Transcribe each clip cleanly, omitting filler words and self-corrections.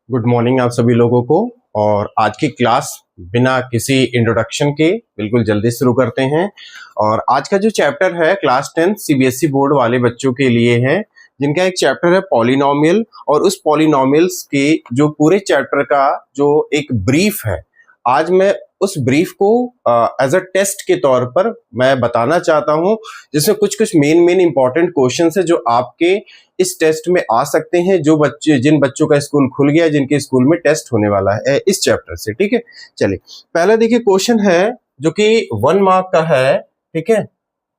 Good morning आप सभी लोगों को। और आज की क्लास बिना किसी इंट्रोडक्शन के बिल्कुल जल्दी शुरू करते हैं। और आज का जो चैप्टर है क्लास 10 सीबीएसई बोर्ड वाले बच्चों के लिए है, जिनका एक चैप्टर है पॉलिनोमियल। और उस पॉलिनोमियल्स के जो पूरे चैप्टर का जो एक ब्रीफ है, आज मैं उस ब्रीफ को एज अ टेस्ट के तौर पर मैं बताना चाहता हूं, जिसमें कुछ कुछ मेन इंपॉर्टेंट क्वेश्चंस है जो आपके इस टेस्ट में आ सकते हैं। जिन बच्चों का स्कूल खुल गया, जिनके स्कूल में टेस्ट होने वाला है इस चैप्टर से। ठीक है, चलिए पहला देखिए क्वेश्चन है जो कि 1 मार्क का है। ठीक है,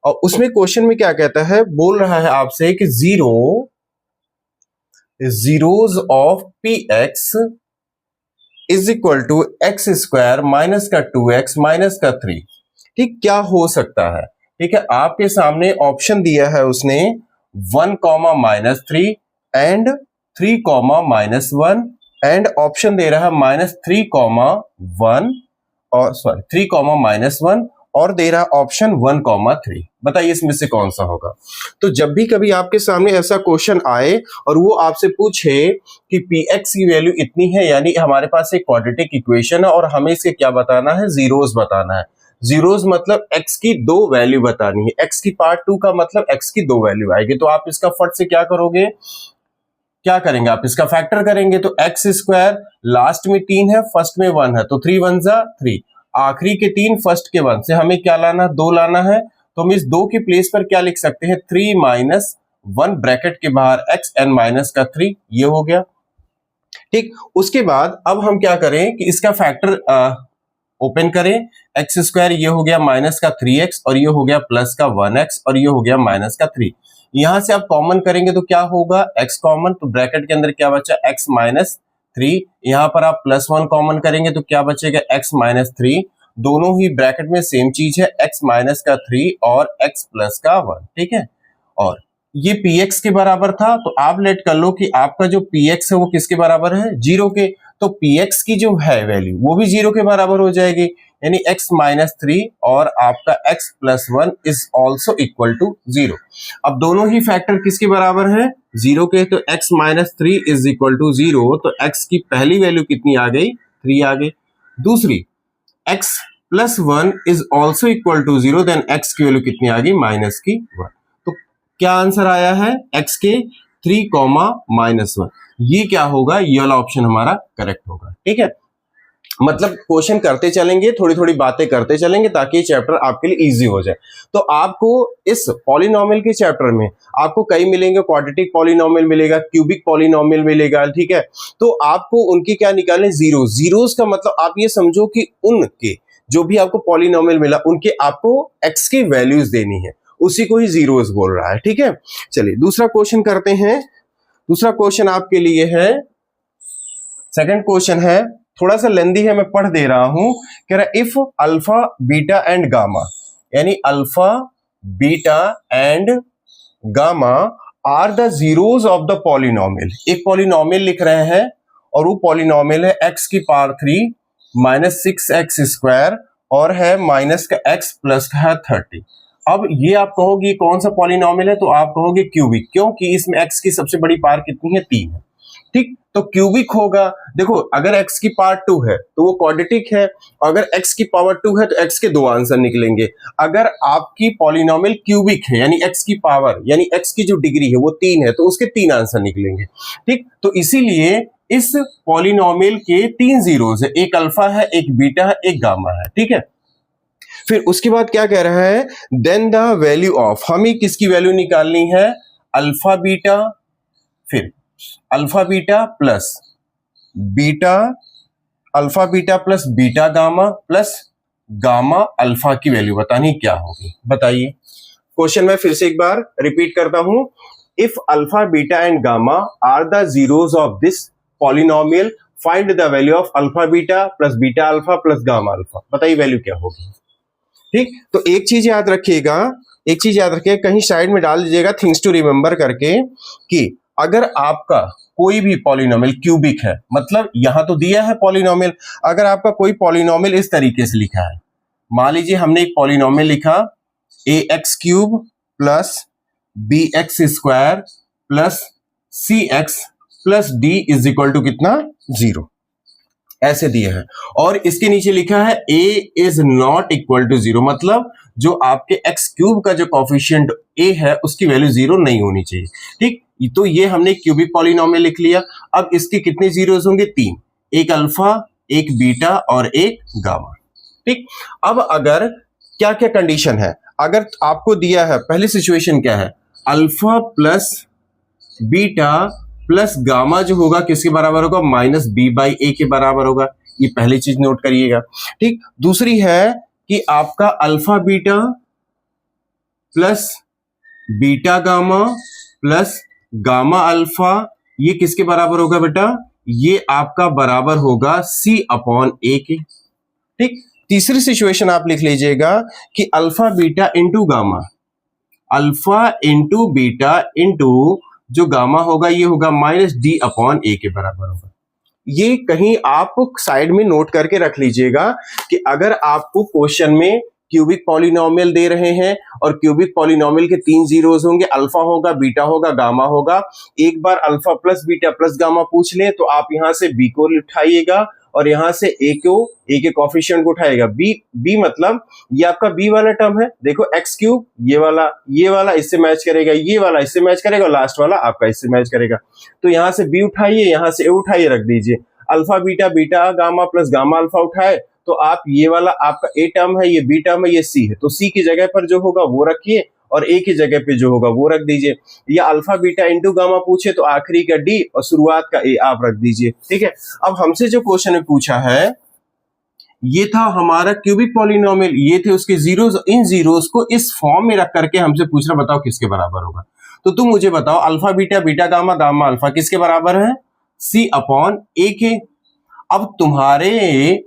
और उसमें क्वेश्चन में क्या कहता है, बोल रहा है आपसे कि zeros of P X is equal to X square minus का 2x माइनस का 3। ठीक, क्या हो सकता है। ठीक है, आपके सामने ऑप्शन दिया है उसने 1 comma minus 3 and 3 comma minus 1 and option दे रहा है माइनस 3 कॉमा 1 और सॉरी 3 कॉमा माइनस 1 और दे रहा ऑप्शन 1 कॉमा 3। बताइए इसमें से कौन सा होगा। तो जब भी कभी आपके सामने ऐसा क्वेश्चन आए और वो आपसे पूछे कि px की वैल्यू इतनी है, यानी हमारे पास एक क्वाड्रेटिक इक्वेशन है और हमें इसके क्या बताना है, जीरोस बताना है। जीरोस मतलब x की दो वैल्यू बतानी है। x की पार्ट 2 का मतलब x की दो वैल्यू आएगी। तो आप इसका फट से क्या करोगे, क्या करेंगे, आप इसका फैक्टर करेंगे। तो एक्स स्क्वायर लास्ट में 3 है, फर्स्ट में 1 है, तो 3 1 जा 3, आखिरी के 3 फर्स्ट के 1 से हमें क्या लाना, 2 लाना है। तो हम इस 2 के प्लेस पर क्या लिख सकते हैं, 3 माइनस 1 ब्रैकेट के बाहर x n माइनस का 3, ये हो गया। ठीक, उसके बाद अब हम क्या करें कि इसका फैक्टर ओपन करें। एक्स स्क्वायर ये हो गया माइनस का 3x और ये हो गया प्लस का 1x और ये हो गया माइनस का 3। यहां से आप कॉमन करेंगे तो क्या होगा, x कॉमन, तो ब्रैकेट के अंदर क्या बचा, x माइनस 3। यहां पर आप प्लस 1 कॉमन करेंगे तो क्या बचेगा, x माइनस 3। दोनों ही ब्रैकेट में सेम चीज है, x माइनस का 3 और x प्लस का 1। ठीक है, और ये px के बराबर था, तो आप लेट कर लो कि आपका जो px है वो किसके बराबर है, 0 के। तो px की जो है वैल्यू वो भी 0 के बराबर हो जाएगी, यानी x माइनस 3 और आपका x plus 1 is also equal to 0। अब दोनों ही फैक्टर किसके बराबर है, 0 के। तो x minus 3 is equal to 0, तो x की पहली वैल्यू कितनी आ गई, 3 आ गई। दूसरी x plus 1 is also equal to 0, then x की वैल्यू कितनी आ गई, माइनस की 1। तो क्या आंसर आया है, x के 3 कॉमा माइनस 1। ये क्या होगा, ये वाला ऑप्शन हमारा करेक्ट होगा। ठीक है, मतलब क्वेश्चन करते चलेंगे, थोड़ी थोड़ी बातें करते चलेंगे ताकि चैप्टर आपके लिए इजी हो जाए। तो आपको इस पॉलिनोमियल के चैप्टर में आपको कई मिलेंगे, क्वाड्रेटिक पॉलिनोमियल मिलेगा, क्यूबिक पॉलिनोमियल मिलेगा। ठीक है, तो आपको उनकी क्या निकालने, जीरोस का मतलब आप ये समझो कि उनके जो भी आपको पॉलिनोमियल मिला उनके आपको एक्स की वैल्यूज देनी है, उसी को ही जीरोस बोल रहा है। ठीक है, चलिए दूसरा क्वेश्चन करते हैं। दूसरा क्वेश्चन आपके लिए है, सेकंड क्वेश्चन है, थोड़ा सा लेंदी है, मैं पढ़ दे रहा हूं। कह रहा if alpha beta and gamma, यानी alpha beta and gamma are the zeros of the polynomial. एक पॉलिनोमियल लिख रहे हैं और वो पॉलिनोमियल है x की पावर 3 माइनस 6x स्क्वायर और है माइनस का x प्लस का है 30। अब ये आप कहोगे कौन सा पॉलिनोमियल है, तो आप कहोगे क्यूबिक, क्योंकि इसमें x की सबसे बड़ी पावर कितनी है, 3 है। ठीक, तो क्यूबिक होगा। देखो अगर x की पावर 2 है तो वो क्वाड्रेटिक है, अगर x की पावर 2 है तो x के दो आंसर निकलेंगे। अगर आपकी पॉलिनोमियल क्यूबिक है यानी x की पावर यानी x की जो डिग्री है वो 3 है, तो उसके 3 आंसर निकलेंगे। ठीक, तो इसीलिए इस पॉलिनोमियल के 3 जीरोस है, एक अल्फा है, एक बीटा है, एक गामा है। ठीक है, फिर उसके बाद क्या कह रहा है, देन द वैल्यू ऑफ, हमें किसकी वैल्यू निकालनी है, अल्फा बीटा, फिर alpha beta plus beta, alpha beta plus beta gamma plus gamma alpha की वैल्यू बतानी क्या होगी। बताइए क्वेश्चन में फिर से एक बार रिपीट करता हूं। If alpha beta and gamma are the zeros of this polynomial, find the value of alpha beta plus beta alpha plus gamma alpha. बताइए वैल्यू क्या होगी। ठीक, तो एक चीज याद रखिएगा, एक चीज याद रखिएगा, कहीं साइड में डाल दीजिएगा थिंग्स टू रिमेंबर करके, कि अगर आपका कोई भी पॉलिनोमियल क्यूबिक है, मतलब यहां तो दिया है पॉलिनोमियल, अगर आपका कोई पॉलिनोमियल इस तरीके से लिखा है, मान लीजिए हमने एक पॉलिनोमियल लिखा ax cube plus bx square plus cx plus D is equal to कितना 0 ऐसे दिया है। और इसके नीचे लिखा है a is not equal to 0, मतलब जो आपके x क्यूब का जो कोफिशिएंट a है उसकी वैल्यू 0 नहीं होनी चाहिए। ठीक, तो ये हमने क्यूबिक पॉलिनोमियल लिख लिया। अब इसके कितने जीरोस होंगे? 3, एक अल्फा, एक बीटा और एक गामा। ठीक, अब अगर क्या क्या कंडीशन है, अगर आपको दिया है, पहली सिचुएशन क्या है, alpha plus beta plus gamma जो होगा किसके बराबर होगा? माइनस बी बाई ए के बराबर होगा। ये पहली चीज नोट करिएगा। ठीक, दूसरी है कि आपका alpha beta plus beta gamma plus gamma alpha, ये किसके बराबर होगा बेटा? ये आपका बराबर होगा सी अपॉन ए के। ठीक, तीसरी सिचुएशन आप लिख लीजिएगा कि alpha beta into gamma, alpha into beta into जो गामा होगा ये होगा माइनस डी अपॉन ए के बराबर होगा। ये कहीं आप साइड में नोट करके रख लीजिएगा कि अगर आपको क्वेश्चन में क्यूबिक पॉलिनोमियल दे रहे हैं और क्यूबिक पॉलिनोमियल के 3 जीरोस होंगे, अल्फा होगा, बीटा होगा, गामा होगा, एक बार alpha plus beta plus gamma पूछ ले तो आप यहां से बी को उठाइएगा और यहां से ए के कोफिशिएंट को उठाएगा। बी मतलब ये आपका बी वाला टर्म है, देखो एक्स क्यूब, ये वाला इससे मैच करेगा, ये वाला इससे मैच करेगा और लास्ट वाला आपका इससे मैच करेगा। तो यहां से बी उठाइए, यहां से ए उठाइए, रख दीजिए। Alpha beta beta gamma plus gamma alpha उठाए तो आप ये वाला आपका ए टर्म है, ये बी टर्म है, ये सी है, तो सी की जगह पर जो होगा वो रखिए और ए की जगह पे जो होगा वो रख दीजिए। या अल्फा बीटा इंटू गामा पूछे तो आखिरी का डी और शुरुआत का ए आप रख दीजिए। ठीक है, अब हमसे जो क्वेश्चन में पूछा है ये था हमारा क्यूबिक पॉलिनोमियल, ये थे उसके जीरोस, इन जीरोस को इस फॉर्म में रख करके हमसे पूछ रहा बताओ किसके बराबर होगा। तो तुम मुझे बताओ alpha beta beta gamma gamma alpha किसके बराबर है? सी अपॉन ए के। अब तुम्हारे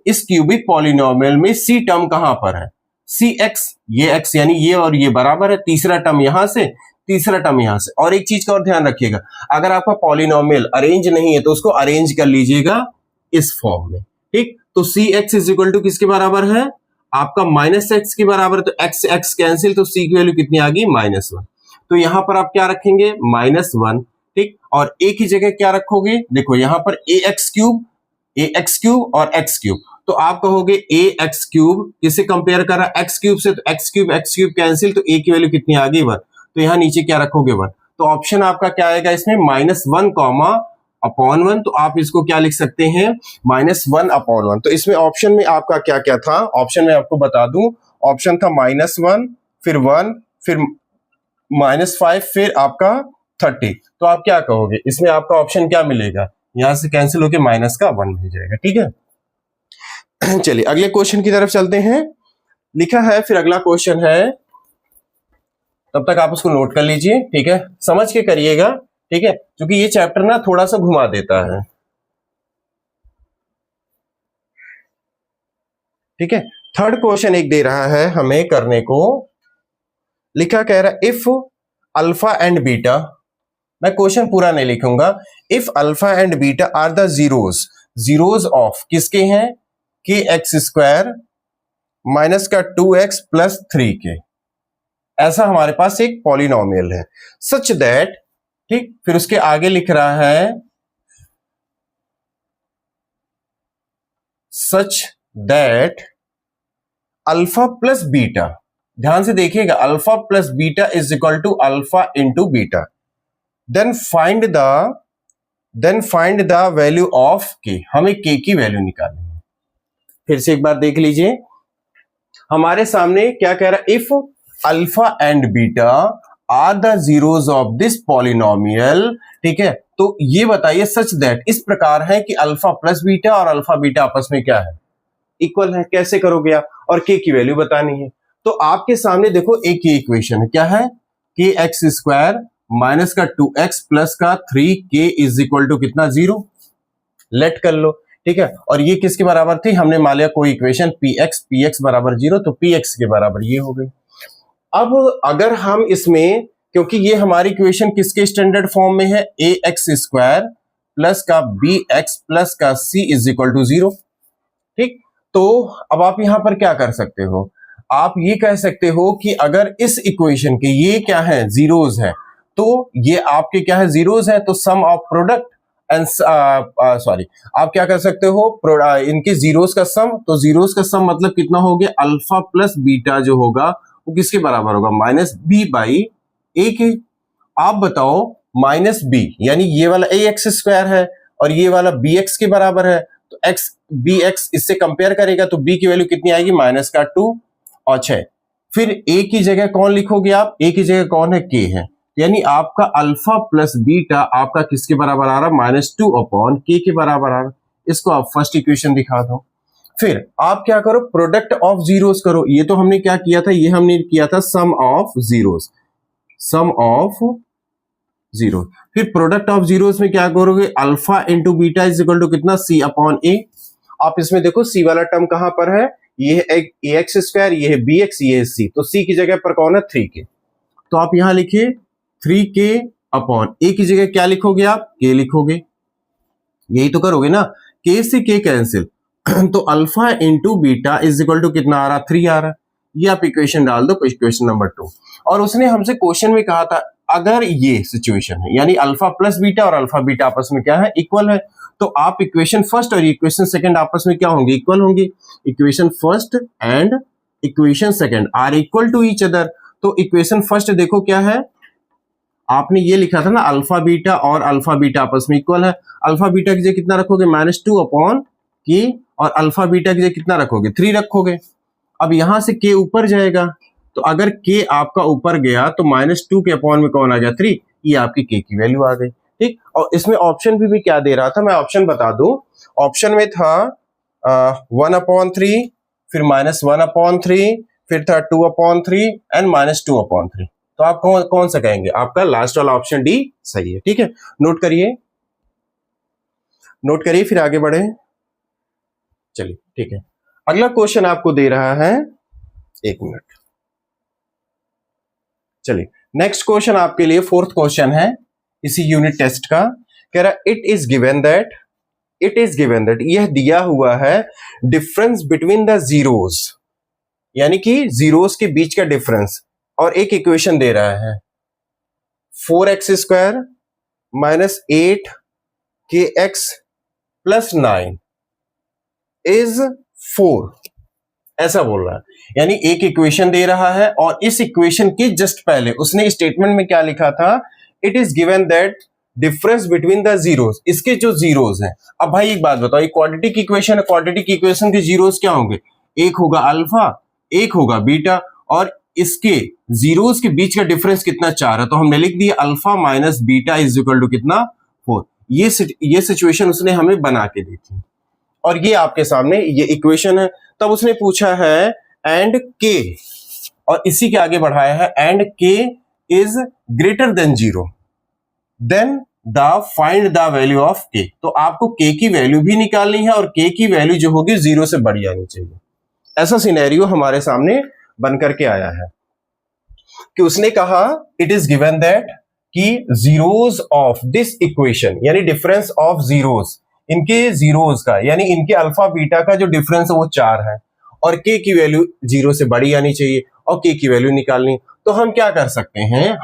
इस क्यूबिक पॉलिनोमियल में सी टर्म कहां पर है? सी एक्स, ये एक्स यानी ये और ये बराबर है, तीसरा टर्म यहां से, तीसरा टर्म यहां से। और एक चीज का और ध्यान रखिएगा, अगर आपका पॉलिनोमियल अरेंज नहीं है तो उसको अरेंज कर लीजिएगा इस फॉर्म में। ठीक, तो सी एक्स इज इक्वल टू किसके बराबर है? आपका माइनस एक्स के बराबर, तो एक्स एक्स कैंसिल, तो सी की वैल्यू कितनी आ गई? -1। तो यहां पर आप क्या रखेंगे? -1। ठीक, और ए की जगह क्या रखोगे? देखो यहां पर ए एक्स क्यूब और एक्स क्यूब, तो आप कहोगे ए एक्स क्यूब किसे कंपेयर कर रहा है? एक्स क्यूब से, तो एक्स क्यूब कैंसिल, तो ए की वैल्यू कितनी आ गई? 1। तो यहां नीचे क्या रखोगे? 1। तो ऑप्शन आपका क्या आएगा इसमें? -1 कॉमा अपॉन 1। तो आप इसको क्या लिख सकते हैं? -1 अपॉन 1। तो इसमें ऑप्शन में आपका क्या क्या था? ऑप्शन में आपको बता दूं, ऑप्शन था -1, फिर 1, फिर -5, फिर आपका 30। तो आप क्या कहोगे इसमें? आपका ऑप्शन क्या मिलेगा? यहां से कैंसिल होके माइनस का 1 मिल जाएगा। ठीक है, चलिए अगले क्वेश्चन की तरफ चलते हैं। लिखा है, फिर अगला क्वेश्चन है, तब तक आप उसको नोट कर लीजिए। ठीक है, समझ के करिएगा। ठीक है, क्योंकि ये चैप्टर ना थोड़ा सा घुमा देता है। ठीक है, थर्ड क्वेश्चन एक दे रहा है हमें करने को। लिखा कह रहा है इफ अल्फा एंड बीटा, मैं क्वेश्चन पूरा नहीं लिखूंगा। If alpha and beta are the zeros of किसके हैं? के एक्स स्क्वायर माइनस का 2x प्लस 3k, ऐसा हमारे पास एक पॉलिनोमियल है। सच दैट, ठीक, फिर उसके आगे लिख रहा है such that alpha plus beta, ध्यान से देखिएगा, alpha plus beta is equal to alpha into beta, then find the value of K. हमें के की वैल्यू निकालनी है। फिर से एक बार देख लीजिए, हमारे सामने क्या कह रहा है? If alpha and beta are the zeros of this polynomial. ठीक है, तो ये बताइए सच दैट, इस प्रकार है कि अल्फा प्लस बीटा और अल्फा बीटा आपस में क्या है? इक्वल है। कैसे करोगे आप? और के की वैल्यू बतानी है। तो आपके सामने देखो एक ही इक्वेशन है, क्या है? के एक्स स्क्वायर माइनस का 2x प्लस का 3k इज इक्वल टू कितना? 0। लेट कर लो। ठीक है, और ये किसके बराबर थी? हमने मान लिया कोई इक्वेशन px बराबर 0, तो px के बराबर ये हो गई। अब अगर हम इसमें, क्योंकि ये हमारी इक्वेशन किसके स्टैंडर्ड फॉर्म में है? ए एक्स स्क्वायर प्लस का बी एक्स प्लस का सी इज इक्वल टू 0। ठीक, तो अब आप यहां पर क्या कर सकते हो? आप ये कह सकते हो कि अगर इस इक्वेशन के ये क्या है? जीरोस है, तो ये आपके क्या है? जीरोस है, तो सम ऑफ प्रोडक्ट एंड सॉरी, आप क्या कर सकते हो, इनके जीरोस का सम, तो जीरोस का सम मतलब कितना हो गया, अल्फा प्लस बीटा जो होगा वो किसके बराबर होगा, माइनस बी बाई ए के। आप बताओ माइनस बी यानी ये वाला ए एक्स स्क्वायर है और ये वाला बी एक्स के बराबर है, तो एक्स बी एक्स इससे कंपेयर करेगा तो बी की वैल्यू कितनी आएगी, माइनस का 2 और 6। फिर ए की जगह कौन लिखोगे आप, ए की जगह कौन है, के है, यानी आपका अल्फा प्लस बीटा आपका किसके बराबर आ रहा, -2 अपॉन के के बराबर आ रहा। इसको आप फर्स्ट इक्वेशन दिखा दो। फिर आप क्या करो, प्रोडक्ट ऑफ जीरोस करो। ये तो हमने क्या किया था, ये हमने किया था sum of zeros, sum of zero. फिर प्रोडक्ट ऑफ जीरोस में क्या करोगे, alpha into beta is equal to कितना, सी अपॉन ए। आप इसमें देखो सी वाला टर्म कहां पर है, ये है ए एक्स स्क्वायर, ये है बी एक्स, ये है सी, तो सी की जगह पर कौन है, 3k। तो आप यहां लिखिए 3k अपॉन ए की जगह क्या लिखोगे आप, के लिखोगे, यही तो करोगे ना, के से के कैंसिल तो alpha into beta is equal to कितना आ रहा, 3 आ रहा। ये आप इक्वेशन डाल दो, इक्वेशन नंबर 2। और उसने हमसे क्वेश्चन में कहा था अगर ये सिचुएशन है यानी अल्फा प्लस बीटा और अल्फा बीटा आपस में क्या है, इक्वल है, तो आप इक्वेशन फर्स्ट और इक्वेशन सेकंड आपस में क्या होंगे, इक्वल होंगे। Equation first and equation second are equal to each other. तो इक्वेशन फर्स्ट देखो क्या है, आपने ये लिखा था ना, अल्फा बीटा और अल्फा बीटा आपस में इक्वल है। अल्फा बीटा की जगह कितना रखोगे, -2 अपॉन के, और अल्फा बीटा की जगह कितना रखोगे, 3 रखोगे। अब यहां से के ऊपर जाएगा, तो अगर के आपका ऊपर गया तो -2 के अपॉन में कौन आ गया, 3, ये आपकी के की वैल्यू आ गई। ठीक, और इसमें ऑप्शन भी क्या दे रहा था, मैं ऑप्शन बता दूं। ऑप्शन में था 1/3, फिर -1/3, फिर था 2/3 एंड -2/3। तो आप कौन सा कहेंगे, आपका लास्ट वाला ऑप्शन डी सही है। ठीक है, नोट करिए, नोट करिए, फिर आगे बढ़े। चलिए ठीक है, अगला क्वेश्चन आपको दे रहा है, 1 मिनट। चलिए नेक्स्ट क्वेश्चन आपके लिए 4th क्वेश्चन है इसी यूनिट टेस्ट का। कह रहा इट इज गिवन दैट यह दिया हुआ है डिफरेंस बिटवीन द जीरोस, यानी कि जीरोस के बीच का डिफरेंस, और एक इक्वेशन दे रहा है 4x² minus 8kx plus 9 is 4, ऐसा बोल रहा है। यानी एक इक्वेशन दे रहा है और इस इक्वेशन के जस्ट पहले उसने स्टेटमेंट में क्या लिखा था, it is given that difference between the zeros, इसके जो जीरोस हैं। अब भाई एक बात बताओ, ये क्वाड्रेटिक इक्वेशन है, क्वाड्रेटिक इक्वेशन के जीरोस क्या होंगे, एक होगा अल्फा, एक होगा बीटा, और इसके जीरोस के बीच का डिफरेंस कितना, 4 है। तो हमने लिख दिया alpha minus beta is equal to कितना, 4। ये सिचुएशन उसने हमें बना के दी थी, और ये आपके सामने ये इक्वेशन है। तब उसने पूछा है एंड के, और इसी के आगे बढ़ाया है and K is greater than 0, then the find the value of K. तो आपको के की वैल्यू भी निकालनी है, और के की वैल्यू जो होगी 0 से बड़ी आनी चाहिए। ऐसा सिनेरियो हमारे सामने बनकर के आया है कि उसने कहा इट इज गिवन दैट कि जीरोस ऑफ दिस इक्वेशन, यानी डिफरेंस ऑफ जीरोस, इनके जीरोस का यानी इनके अल्फा बीटा का जो डिफरेंस है वो 4 है, और के की वैल्यू 0 से बड़ी आनी चाहिए, और के की वैल्यू निकालनी। तो हम क्या कर सकते हैं,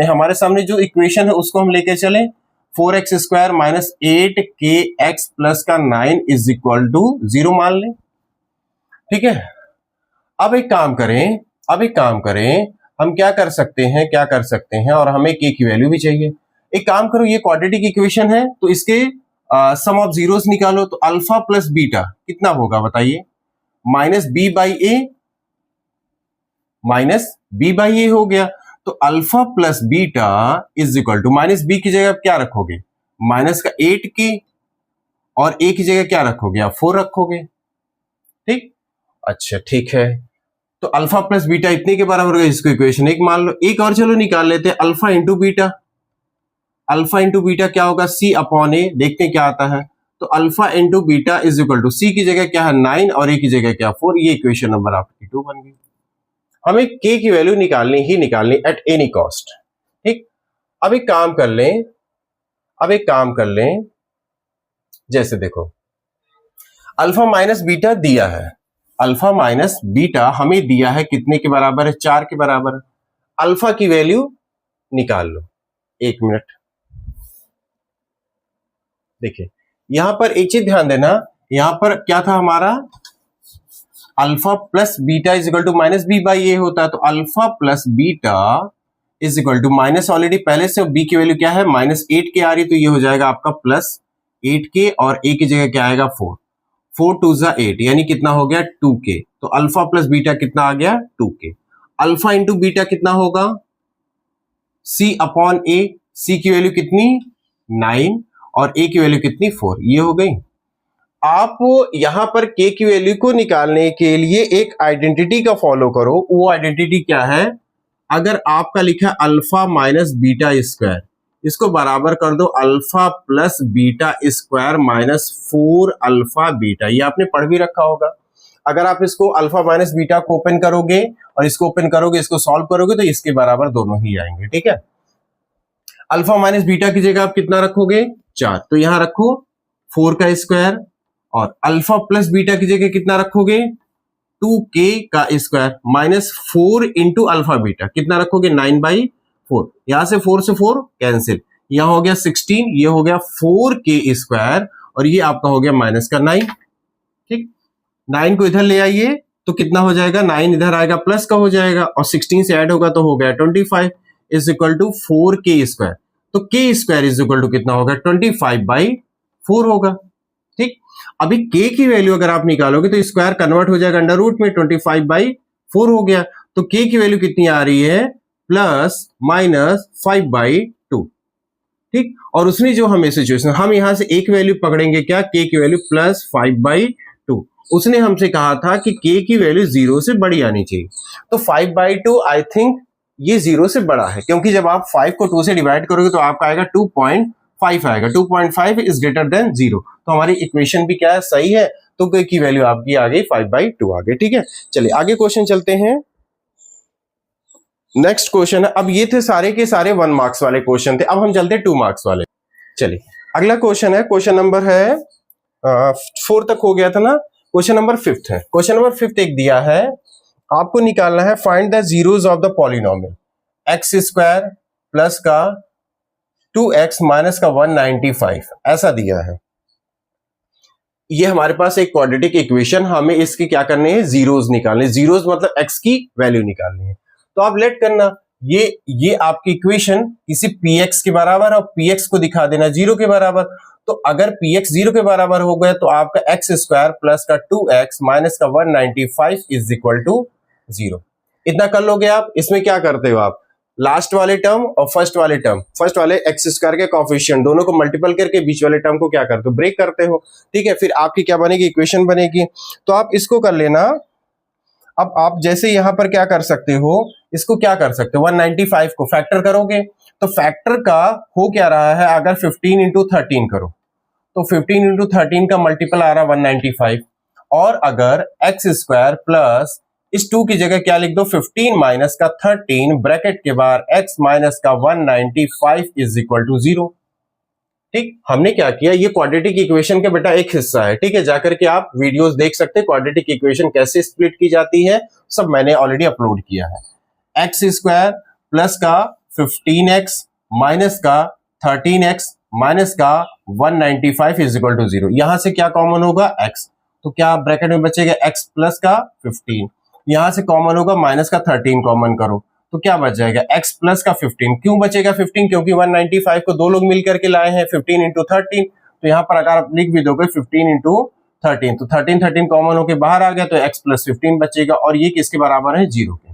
हमारे सामने जो इक्वेशन है उसको हम लेके चले, 4x² माइनस 8kx प्लस का 9 इज इक्वल टू 0 मान लें। ठीक है, अब एक काम करें, हम क्या कर सकते हैं, और हमें के की वैल्यू भी चाहिए। एक काम करो, ये क्वाड्रेटिक इक्वेशन है तो इसके सम ऑफ जीरोस निकालो। तो अल्फा प्लस बीटा कितना होगा बताइए, माइनस बी बाई ए हो गया। तो alpha plus beta is equal to, minus B की जगह क्या रखोगे, माइनस का 8k, और ए की जगह क्या रखोगे आप, 4 रखोगे। ठीक, अच्छा ठीक है, तो अल्फा प्लस बीटा इतने के बराबर होगा, इसको इक्वेशन 1 मान लो। एक और चलो निकाल लेते हैं, अल्फा इंटू बीटा क्या होगा, सी अपॉन ए, देखते हैं क्या आता है। तो alpha into beta is equal to, c की जगह क्या है 9 और ए की जगह क्या 4, ये इक्वेशन नंबर आपकी 2 बन गई। हमें के की वैल्यू निकालनी एट एनी कॉस्ट। ठीक, अब एक काम कर लें, जैसे देखो अल्फा माइनस बीटा दिया है, अल्फा माइनस बीटा हमें दिया है कितने के बराबर है, 4 के बराबर है। अल्फा की वैल्यू निकाल लो, 1 मिनट। देखिए यहां पर एक चीज ध्यान देना, यहां पर क्या था हमारा, alpha plus beta is equal to minus b by a होता है, तो alpha plus beta is equal to minus already पहले से बी की वैल्यू क्या है -8 के आ रही, तो ये हो जाएगा आपका +8 के और ए की जगह क्या आएगा 4, 4 2 जा 8 यानी कितना हो गया 2 के, तो अल्फा प्लस बीटा कितना आ गया 2 के। अल्फा इंटू बीटा कितना होगा c अपॉन ए, c की वैल्यू कितनी 9 और a की वैल्यू कितनी 4, ये हो गई। आप यहां पर k की वैल्यू को निकालने के लिए एक आइडेंटिटी का फॉलो करो, वो आइडेंटिटी क्या है, अगर आपका लिखा अल्फा माइनस बीटा स्क्वायर, इसको बराबर कर दो alpha plus beta square minus 4 alpha beta, ये आपने पढ़ भी रखा होगा। अगर आप इसको अल्फा माइनस बीटा को ओपन करोगे और इसको ओपन करोगे, इसको सॉल्व करोगे तो इसके बराबर दोनों ही आएंगे, ठीक है। अल्फा माइनस बीटा की जगह आप कितना रखोगे 4, तो यहां रखो 4 का स्क्वायर, और अल्फा प्लस बीटा की जगह कितना रखोगे 2k का square minus 4 into alpha beta कितना रखोगे 9/4, यहां से 4 से 4 कैंसिल, यहां हो गया 16, ये हो गया 4k स्क्वायर और ये आपका हो गया माइनस का 9, ठीक। 9 को इधर ले आइए तो कितना हो जाएगा, 9 इधर आएगा प्लस का हो जाएगा और 16 से ऐड होगा तो हो गया 25 is equal to 4k square, तो k square is equal to कितना होगा 25/4 होगा, ठीक। अभी k की वैल्यू अगर आप निकालोगे तो स्क्वायर कन्वर्ट हो जाएगा अंडर रूट में, 25/4 हो गया, तो k की वैल्यू कितनी आ रही है ±5/2, ठीक। और उसने जो हमें सिचुएशन, हम यहां से एक वैल्यू पकड़ेंगे क्या, k की वैल्यू +5/2, उसने हमसे कहा था कि k की वैल्यू 0 से बड़ी आनी चाहिए, तो 5/2 आई थिंक ये 0 से बड़ा है, क्योंकि जब आप 5 को 2 से डिवाइड करोगे तो आपका आएगा 2.5 आएगा, 2.5 इज ग्रेटर देन 0, तो हमारी इक्वेशन भी क्या है सही है, तो k की वैल्यू आपकी आ गई 5/2 आ गई, ठीक है। चलिए आगे क्वेश्चन चलते हैं। नेक्स्ट क्वेश्चन है, अब ये थे सारे के सारे 1 मार्क्स वाले क्वेश्चन थे, अब हम चलते हैं 2 मार्क्स वाले। चलिए अगला क्वेश्चन है, क्वेश्चन नंबर है 4 तक हो गया था ना, क्वेश्चन नंबर 5 है। क्वेश्चन नंबर 5 एक दिया है, आपको निकालना है find the zeros of the polynomial x square plus का 2x माइनस का 195, ऐसा दिया है। ये हमारे पास एक क्वाड्रेटिक इक्वेशन, हमें इसके क्या करने हैं जीरोस निकालने, जीरोस मतलब x की वैल्यू निकालनी है, तो आप लेट करना, ये आपकी इक्वेशन किसी px के बराबर और px को दिखा देना 0 के बराबर, तो अगर px 0 के बराबर हो गया तो आपका एक्स स्क्वायर प्लस का 2x माइनस का 195 इज इक्वल टू 0। इतना कर लोगे आप। इसमें क्या करते हो आप, लास्ट वाले टर्म और फर्स्ट वाले टर्म, फर्स्ट वाले एक्स स्क्वायर के कोएफिशिएंट दोनों को मल्टीपल करके बीच वाले टर्म को क्या करते हो ब्रेक करते हो, ठीक है। फिर आपकी क्या बनेगी इक्वेशन बनेगी, तो आप इसको कर लेना। अब आप जैसे यहां पर क्या कर सकते हो, इसको क्या कर सकते हो 195 को फैक्टर करोगे, तो फैक्टर का हो क्या रहा है, अगर 15 इंटू 13 करो तो 15 इंटू 13 का मल्टीपल आ रहा है 195, और अगर एक्स स्क्वायर प्लस इस 2 की जगह क्या लिख दो 15 माइनस का 13 ब्रैकेट के बाहर x माइनस का 195 इज इक्वल टू 0, ठीक। हमने क्या किया, ये क्वाड्रेटिक इक्वेशन के बेटा एक हिस्सा है, ठीक है, जाकर के आप वीडियोस देख सकते हैं क्वाड्रेटिक इक्वेशन कैसे स्प्लिट की जाती है, सब मैंने ऑलरेडी अपलोड किया है। एक्स स्क्वायर प्लस का 15x माइनस का 13x माइनस का 195 इज इक्वल टू 0, यहां से क्या कॉमन होगा x, तो क्या ब्रैकेट में बचेगा x प्लस का 15, यहां से कॉमन होगा माइनस का 13 कॉमन करो तो क्या बच जाएगा x प्लस का 15, क्यों बचेगा 15, क्योंकि 195 को दो लोग मिलकर के लाए हैं 15 इंटू 13, तो यहां पर अगर आप लिख भी दोगे 15 इंटू 13 तो 13 कॉमन होकर बाहर आ गया तो x प्लस 15 बचेगा, और ये किसके बराबर है 0 के,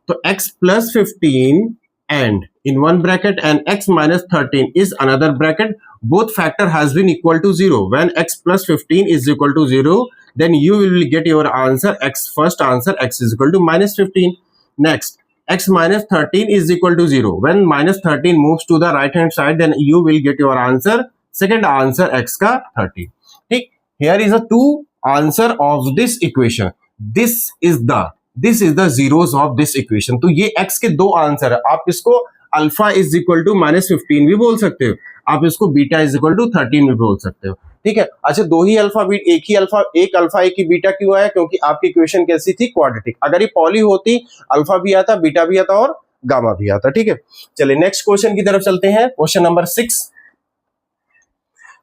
तो x plus 15 and in one bracket and x minus 13 is another bracket, both factor has been equal to 0, when x plus 15 is equal to 0 then you will get your answer x, first answer x is equal to minus 15. Next x minus 13 is equal to 0, when minus 13 moves to the right hand side then you will get your answer, second answer x का 30, ठीक। here is a two answer of this equation, this is the zeros of this equation, तो ये x के दो answer है, आप इसको alpha is equal to -15 भी बोल सकते हो, आप इसको बीटा इज इक्वल टू 13 भी बोल सकते हो, ठीक है। अच्छा दो ही अल्फा एक अल्फा एक ही बीटा क्यों आया, क्योंकि आपकी इक्वेशन कैसी थी क्वाड्रेटिक, अगर ये पॉली होती अल्फा भी आता बीटा भी आता और गामा भी आता, ठीक है। चलिए नेक्स्ट क्वेश्चन की तरफ चलते हैं, क्वेश्चन नंबर 6।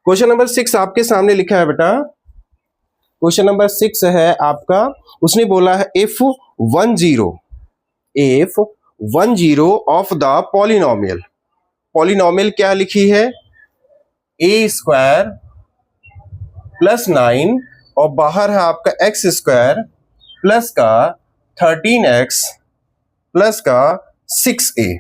क्वेश्चन नंबर 6 आपके सामने लिखा है बेटा। क्वेश्चन नंबर 6 है आपका, उसने बोला है if 10 of the polynomial, polynomial क्या लिखी है, ए स्क्वायर प्लस 9 और बाहर है आपका एक्स स्क्वायर प्लस का 13x प्लस का 6a।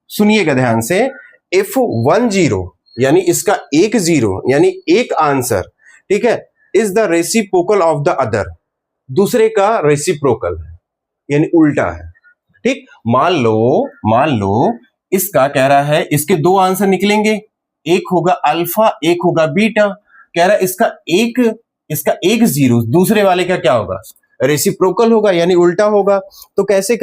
सुनिएगा ध्यान से, इफ 10 यानी इसका एक जीरो यानी एक आंसर, ठीक है, is the reciprocal of the other, दूसरे का रेसिप्रोकल है यानी उल्टा है। ठीक, मान लो इसका कह रहा है इसके दो आंसर निकलेंगे, एक होगा अल्फा एक होगा बीटा। कह रहा है इसका एक जीरो दूसरे वाले का क्या होगा, रेसिप्रोकल होगा यानी उल्टा होगा। तो कैसे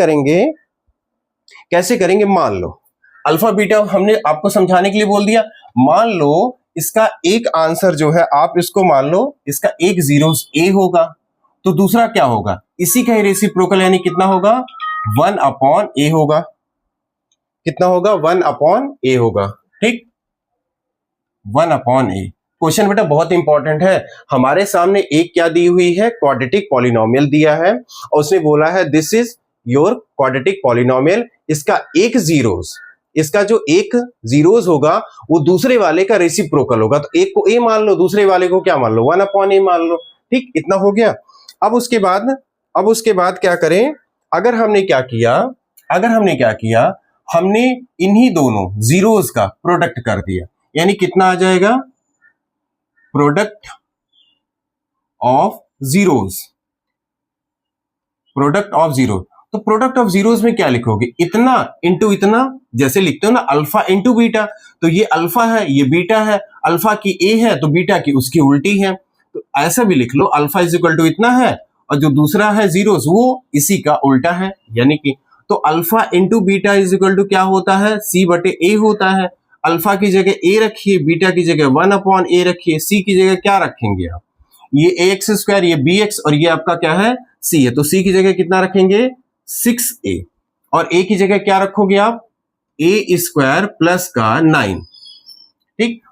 करेंगे, मान लो अल्फा बीटा हमने आपको समझाने के लिए बोल दिया। मान लो इसका एक आंसर जो है, आप इसको मान लो इसका एक जीरो ए होगा, तो दूसरा क्या होगा, इसी का ही रेसिप्रोकल यानी कितना होगा 1/a होगा। कितना होगा 1/a होगा। ठीक, 1/a। क्वेश्चन बेटा बहुत इंपॉर्टेंट है, हमारे सामने एक क्या दी हुई है, क्वाड्रेटिक पॉलिनोमियल दिया है और उसने बोला है this is your quadratic polynomial. इसका एक जीरोस, इसका जो एक जीरोस होगा वो दूसरे वाले का रेसिप्रोकल होगा। तो एक को ए मान लो, दूसरे वाले को क्या मान लो 1/a मान लो। ठीक, इतना हो गया। अब उसके बाद क्या करें, अगर हमने क्या किया, हमने इन्हीं दोनों जीरोस का प्रोडक्ट कर दिया, यानी कितना आ जाएगा, प्रोडक्ट ऑफ जीरोस, तो प्रोडक्ट ऑफ जीरोस में क्या लिखोगे, इतना इंटू इतना, जैसे लिखते हो ना अल्फा इंटू बीटा। तो ये अल्फा है ये बीटा है, अल्फा की ए है तो बीटा की उसकी उल्टी है। तो ऐसा भी लिख लो, अल्फा इज इक्वल टू इतना है और जो दूसरा है जीरोस वो इसी का उल्टा है। यानी कि तो alpha into beta is equal to क्या होता है, c/a होता है। अल्फा की जगह a रखिए, बीटा की जगह 1/a रखिए, c की जगह क्या रखेंगे आप, ये ax स्क्वायर, ये bx और ये आपका क्या है c है। तो c की जगह कितना रखेंगे 6a और a की जगह क्या रखोगे आप, a स्क्वायर प्लस का 9। ठीक,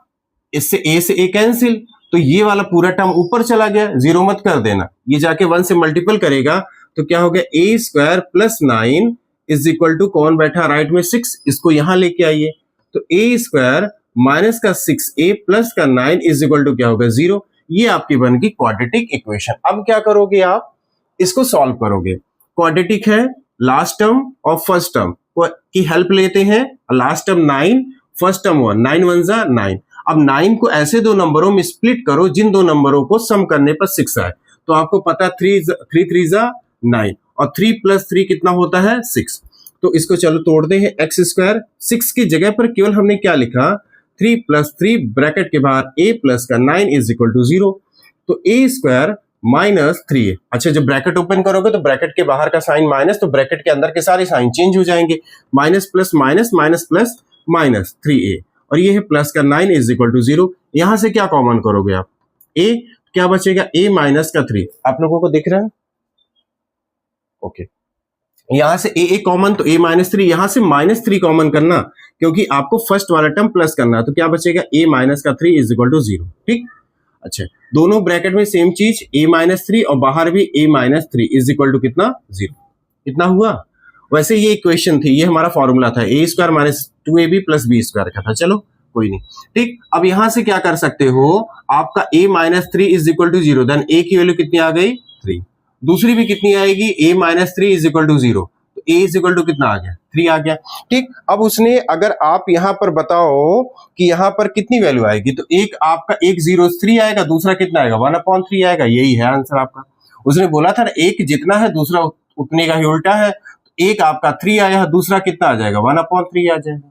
इससे a से a कैंसिल, तो ये वाला पूरा टर्म ऊपर चला गया, जीरो मत कर देना, ये जाके 1 से मल्टीपल करेगा तो क्या हो गया, a square plus 9 is equal to कौन बैठा राइट में 6, इसको यहां लेके आइए। तो a स्क्वायर माइनस का 6a प्लस का 9 इज इक्वल टू क्या होगा 0। ये आपकी बन गई क्वाड्रेटिक इक्वेशन। अब क्या करोगे आप, इसको सॉल्व करोगे। क्वाड्रेटिक है, लास्ट टर्म और फर्स्ट टर्म की हेल्प लेते हैं। लास्ट टर्म 9, फर्स्ट टर्म 1, 9 1 जा 9। अब 9 को ऐसे दो नंबरों में स्प्लिट करो जिन दो नंबरों को सम करने पर 6 आए। तो आपको पता 3 3 जा 9 और 3 + 3 कितना होता है 6। तो इसको चलो तोड़ते हैं, एक्स स्क्वायर 6 की जगह पर केवल हमने क्या लिखा 3 + 3 ब्रैकेट के बाहर a प्लस का 9 इज इक्वल टू 0। तो a स्क्वायर माइनस 3a। अच्छा, जब ब्रैकेट ओपन करोगे तो ब्रैकेट के बाहर का साइन माइनस, तो ब्रैकेट के अंदर के सारे साइन चेंज हो जाएंगे, minus plus minus minus plus minus 3a और ये है प्लस का 9 इज इक्वल टू 0। यहां से क्या कॉमन करोगे आप, a, क्या बचेगा a माइनस का 3। आप लोगों को दिख रहा है, ओके। यहां से a कॉमन तो a माइनस 3, यहां से -3 कॉमन करना क्योंकि आपको फर्स्ट वाला टर्म प्लस करना है। तो क्या बचेगा a माइनस का 3 इज इक्वल टू 0। ठीक, अच्छा, दोनों ब्रैकेट में सेम चीज a माइनस 3 और बाहर भी a minus 3 is equal to कितना 0। कितना हुआ, वैसे ये इक्वेशन थी, ये हमारा फॉर्मूला था, a square minus 2ab plus b square का था। चलो कोई नहीं। ठीक, अब यहां से क्या कर सकते हो, आपका a minus 3 is equal to 0, then a की वैल्यू कितनी आ गई 3। दूसरी भी कितनी आएगी, a minus 3 is equal to 0, तो a इज इक्वल टू कितना आ गया 3 आ गया। ठीक, अब उसने अगर आप यहां पर बताओ कि यहां पर कितनी वैल्यू आएगी, तो एक आपका एक 0 3 आएगा, दूसरा कितना आएगा 1/3 आएगा। यही है आंसर आपका। उसने बोला था ना एक जितना है दूसरा उतने का ही उल्टा है, तो एक आपका 3 आया, दूसरा कितना आ जाएगा 1/3 आ जाएगा।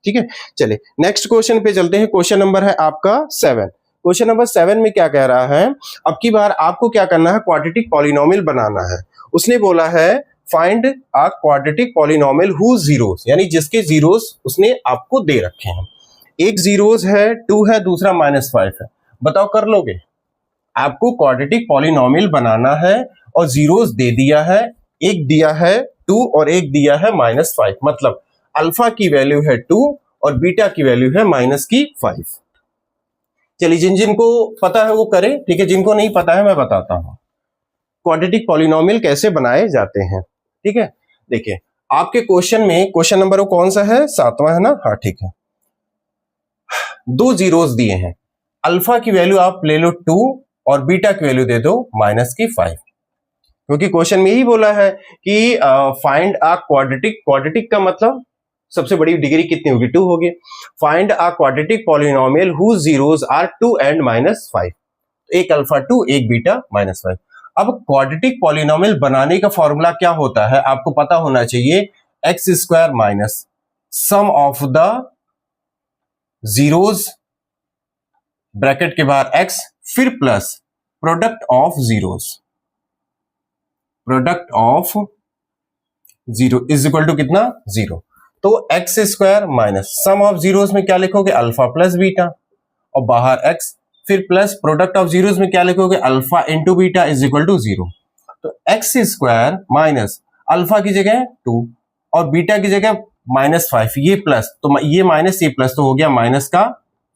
ठीक है, चलिए नेक्स्ट क्वेश्चन पे चलते हैं। क्वेश्चन नंबर है आपका 7। क्वेश्चन नंबर 7 में क्या कह रहा है, अब की बार आपको क्या करना है, क्वाड्रेटिक पॉलिनोमियल बनाना है। उसने बोला है find a quadratic polynomial whose zeros, यानी जिसके जीरोस उसने आपको दे रखे हैं। एक जीरोस है 2 है, दूसरा -5 है। बताओ कर लोगे, आपको क्वाड्रेटिक पॉलिनोमियल बनाना है और जीरोस दे दिया है, एक दिया है 2 और एक दिया है -5। मतलब अल्फा की वैल्यू है 2 और बीटा की वैल्यू है -5। चलिए जिनको पता है वो करें, ठीक है, जिनको नहीं पता है मैं बताता हूं क्वाड्रेटिक पॉलिनोमियल कैसे बनाए जाते हैं। ठीक है, देखिए आपके क्वेश्चन में क्वेश्चन नंबर वो कौन सा है, 7वां है ना, हाँ ठीक है। दो जीरोस दिए हैं, अल्फा की वैल्यू आप ले लो 2 और बीटा की वैल्यू दे दो -5, क्योंकि क्वेश्चन में यही बोला है कि फाइंड अ क्वाड्रेटिक, क्वाड्रेटिक का मतलब सबसे बड़ी डिग्री कितनी होगी, 2 होगी। Find a quadratic polynomial whose zeros are 2 and -5, एक अल्फा 2 एक बीटा -5। अब क्वाड्रेटिक पॉलिनोमियल बनाने का फॉर्मूला क्या होता है आपको पता होना चाहिए, X square minus sum of the zeros bracket के बाहर एक्स, फिर plus product of zeros, product of zero is equal to कितना, 0। तो X square minus sum of zeros में क्या लिखोगे, अल्फा प्लस बीटा, और बाहर एक्स, फिर प्लस प्रोडक्ट ऑफ जीरोस में क्या लिखोगे, alpha into beta is equal to 0। तो एक्स स्क्वायर माइनस अल्फा की जगह 2 और बीटा की जगह -5, ये प्लस, तो ये माइनस ये प्लस, तो हो गया माइनस का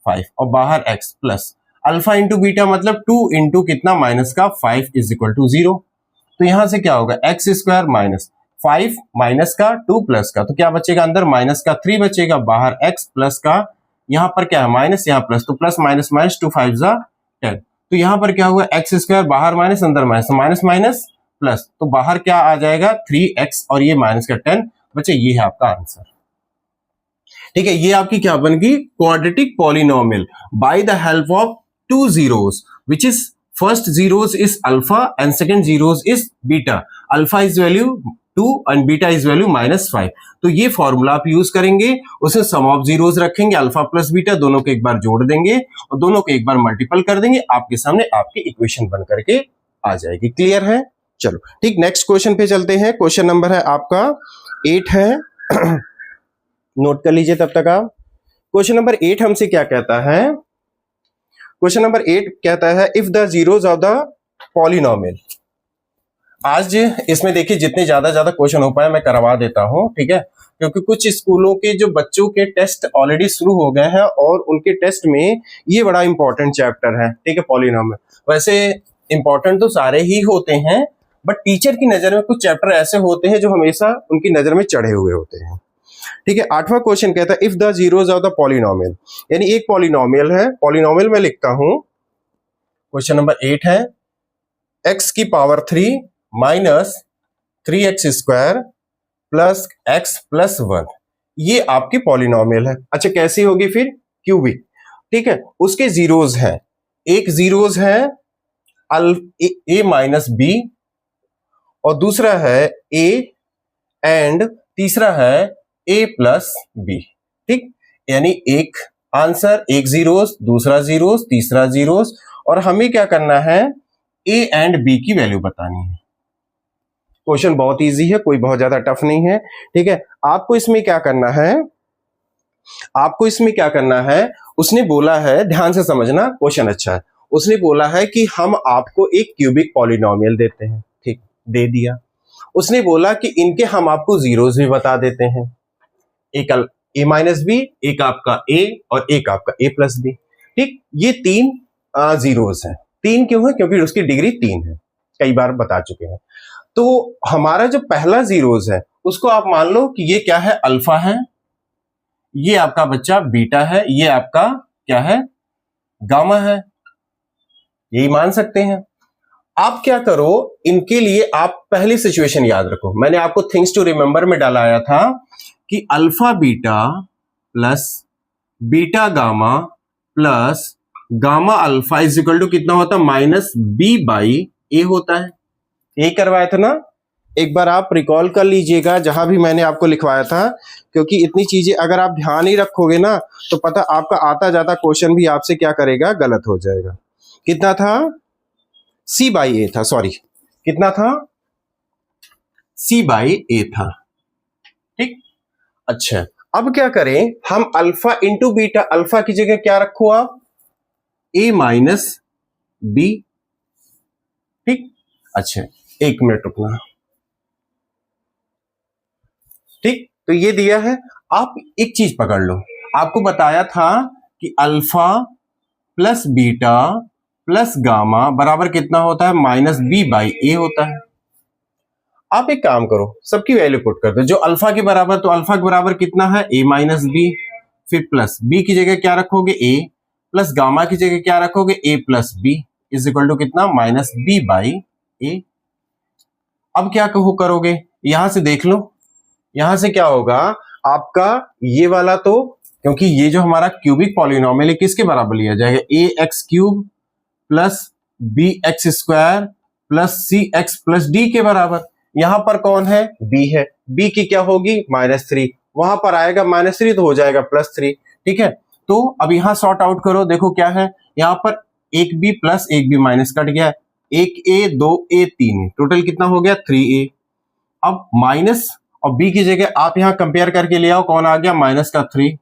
5 और बाहर X plus alpha into beta मतलब 2 इंटू कितना, माइनस का 5 इज इक्वल टू 0। तो यहां से क्या होगा, एक्स स्क्वायर माइनस 5 माइनस का 2 प्लस का, तो क्या बचेगा अंदर, माइनस का 3 बचेगा, बाहर एक्स प्लस का, यहां पर क्या है माइनस, यहां प्लस, तो प्लस माइनस माइनस 2 5 जा 10। तो यहां पर क्या हुआ, एक्स स्क्वायर बाहर माइनस अंदर माइनस, माइनस माइनस प्लस, तो बाहर क्या आ जाएगा 3x और ये माइनस का 10 बच्चे, ये है आपका आंसर। ठीक है, ये आपकी क्या बन गई, quadratic polynomial by the help of 2 zeros which is first zeros is alpha and second zeros is beta, alpha is value 2 and beta is value -5। तो ये फॉर्मूला आप यूज करेंगे, उसमें सम ऑफ जीरोस रखेंगे, अल्फा प्लस बीटा दोनों को एक बार जोड़ देंगे और दोनों को एक बार मल्टीपल कर देंगे, आपके सामने आपकी इक्वेशन बन करके आ जाएगी। क्लियर है, चलो ठीक, नेक्स्ट क्वेश्चन पे चलते हैं। क्वेश्चन नंबर है आपका 8 है नोट कर लीजिए तब तक आप। क्वेश्चन नंबर 8 हमसे क्या कहता है, क्वेश्चन नंबर 8 कहता है if the zeros of the polynomial. आज इसमें देखिए जितने ज्यादा क्वेश्चन हो पाए मैं करवा देता हूं, ठीक है, क्योंकि कुछ स्कूलों के जो बच्चों के टेस्ट ऑलरेडी शुरू हो गए हैं और उनके टेस्ट में ये बड़ा इंपॉर्टेंट चैप्टर है, ठीक है, पॉलिनोमियल। वैसे इंपॉर्टेंट तो सारे ही होते हैं, बट टीचर की नजर में कुछ चैप्टर ऐसे होते हैं जो हमेशा उनकी नजर में चढ़े हुए होते हैं। ठीक है, 8वां क्वेश्चन कहता है if the zeros of the polynomial, यानी एक पॉलिनोमियल है, पॉलिनोमियल में लिखता हूं, क्वेश्चन नंबर 8 है x की power 3 minus 3x square plus x plus 1, ये आपकी पॉलिनोमियल है। अच्छा कैसी होगी फिर, क्यूबिक। ठीक है, उसके जीरोस हैं, एक जीरोस है a माइनस बी और दूसरा है a एंड तीसरा है a प्लस बी। ठीक, यानी एक आंसर, एक जीरोस, दूसरा जीरोस, तीसरा जीरोस, और हमें क्या करना है, a एंड b की वैल्यू बतानी है। क्वेश्चन बहुत इजी है, कोई बहुत ज्यादा टफ नहीं है। ठीक है, आपको इसमें क्या करना है, आपको इसमें क्या करना है, उसने बोला है, ध्यान से समझना क्वेश्चन अच्छा है, उसने बोला है कि हम आपको एक क्यूबिक पॉलिनोमियल देते हैं, ठीक, दे दिया। उसने बोला कि इनके हम आपको जीरोस भी बता देते हैं, एक a माइनस बी, एक आपका a और एक आपका a प्लस बी। ठीक, ये 3 जीरोस हैं। 3 क्यों है, क्योंकि उसकी डिग्री 3 है, कई बार बता चुके हैं। तो हमारा जो पहला जीरोस है उसको आप मान लो कि ये क्या है, अल्फा है, ये आपका बच्चा बीटा है, ये आपका क्या है, गामा है, यही मान सकते हैं। आप क्या करो, इनके लिए आप पहली सिचुएशन याद रखो, मैंने आपको थिंग्स टू रिमेंबर में डालाया था कि alpha beta plus beta gamma plus gamma alpha is equal to कितना होता है, माइनस बी बाई ए होता है। यही करवाया था ना, एक बार आप रिकॉल कर लीजिएगा जहां भी मैंने आपको लिखवाया था, क्योंकि इतनी चीजें अगर आप ध्यान ही रखोगे ना तो पता आपका आता जाता क्वेश्चन भी आपसे क्या करेगा, गलत हो जाएगा। कितना था, सी बाई ए था, सॉरी कितना था, सी बाई ए था। ठीक, अच्छा अब क्या करें हम, अल्फा इंटू बीटा, अल्फा की जगह क्या रखो आप, ए माइनस बी। ठीक, अच्छा एक मिनट रुकना। ठीक, तो ये दिया है, आप एक चीज पकड़ लो, आपको बताया था कि alpha plus beta plus gamma बराबर कितना होता है, माइनस बी बाई ए होता है। आप एक काम करो, सबकी वैल्यू पुट कर दो। जो अल्फा के बराबर, तो अल्फा के बराबर कितना है, ए माइनस बी, फिर प्लस बी की जगह क्या रखोगे, ए, प्लस गामा की जगह क्या रखोगे, a plus B, is equal to कितना, माइनस बी बाई ए। अब क्या करोगे, यहां से देख लो, यहां से क्या होगा आपका, ये वाला तो क्योंकि ये जो हमारा क्यूबिक पॉलिनोमियल है किसके बराबर लिया जाएगा, a x cube plus b x square plus c x plus d के बराबर। यहां पर कौन है, बी है, बी की क्या होगी, -3, वहां पर आएगा -3 तो हो जाएगा +3। ठीक है, तो अब यहां सॉर्ट आउट करो, देखो क्या है, यहां पर एक बी प्लस एक बी माइनस कट गया, एक ए 2 ए 3, टोटल कितना हो गया 3a। अब माइनस और बी की जगह आप यहां कंपेयर करके ले आओ, कौन आ गया -3,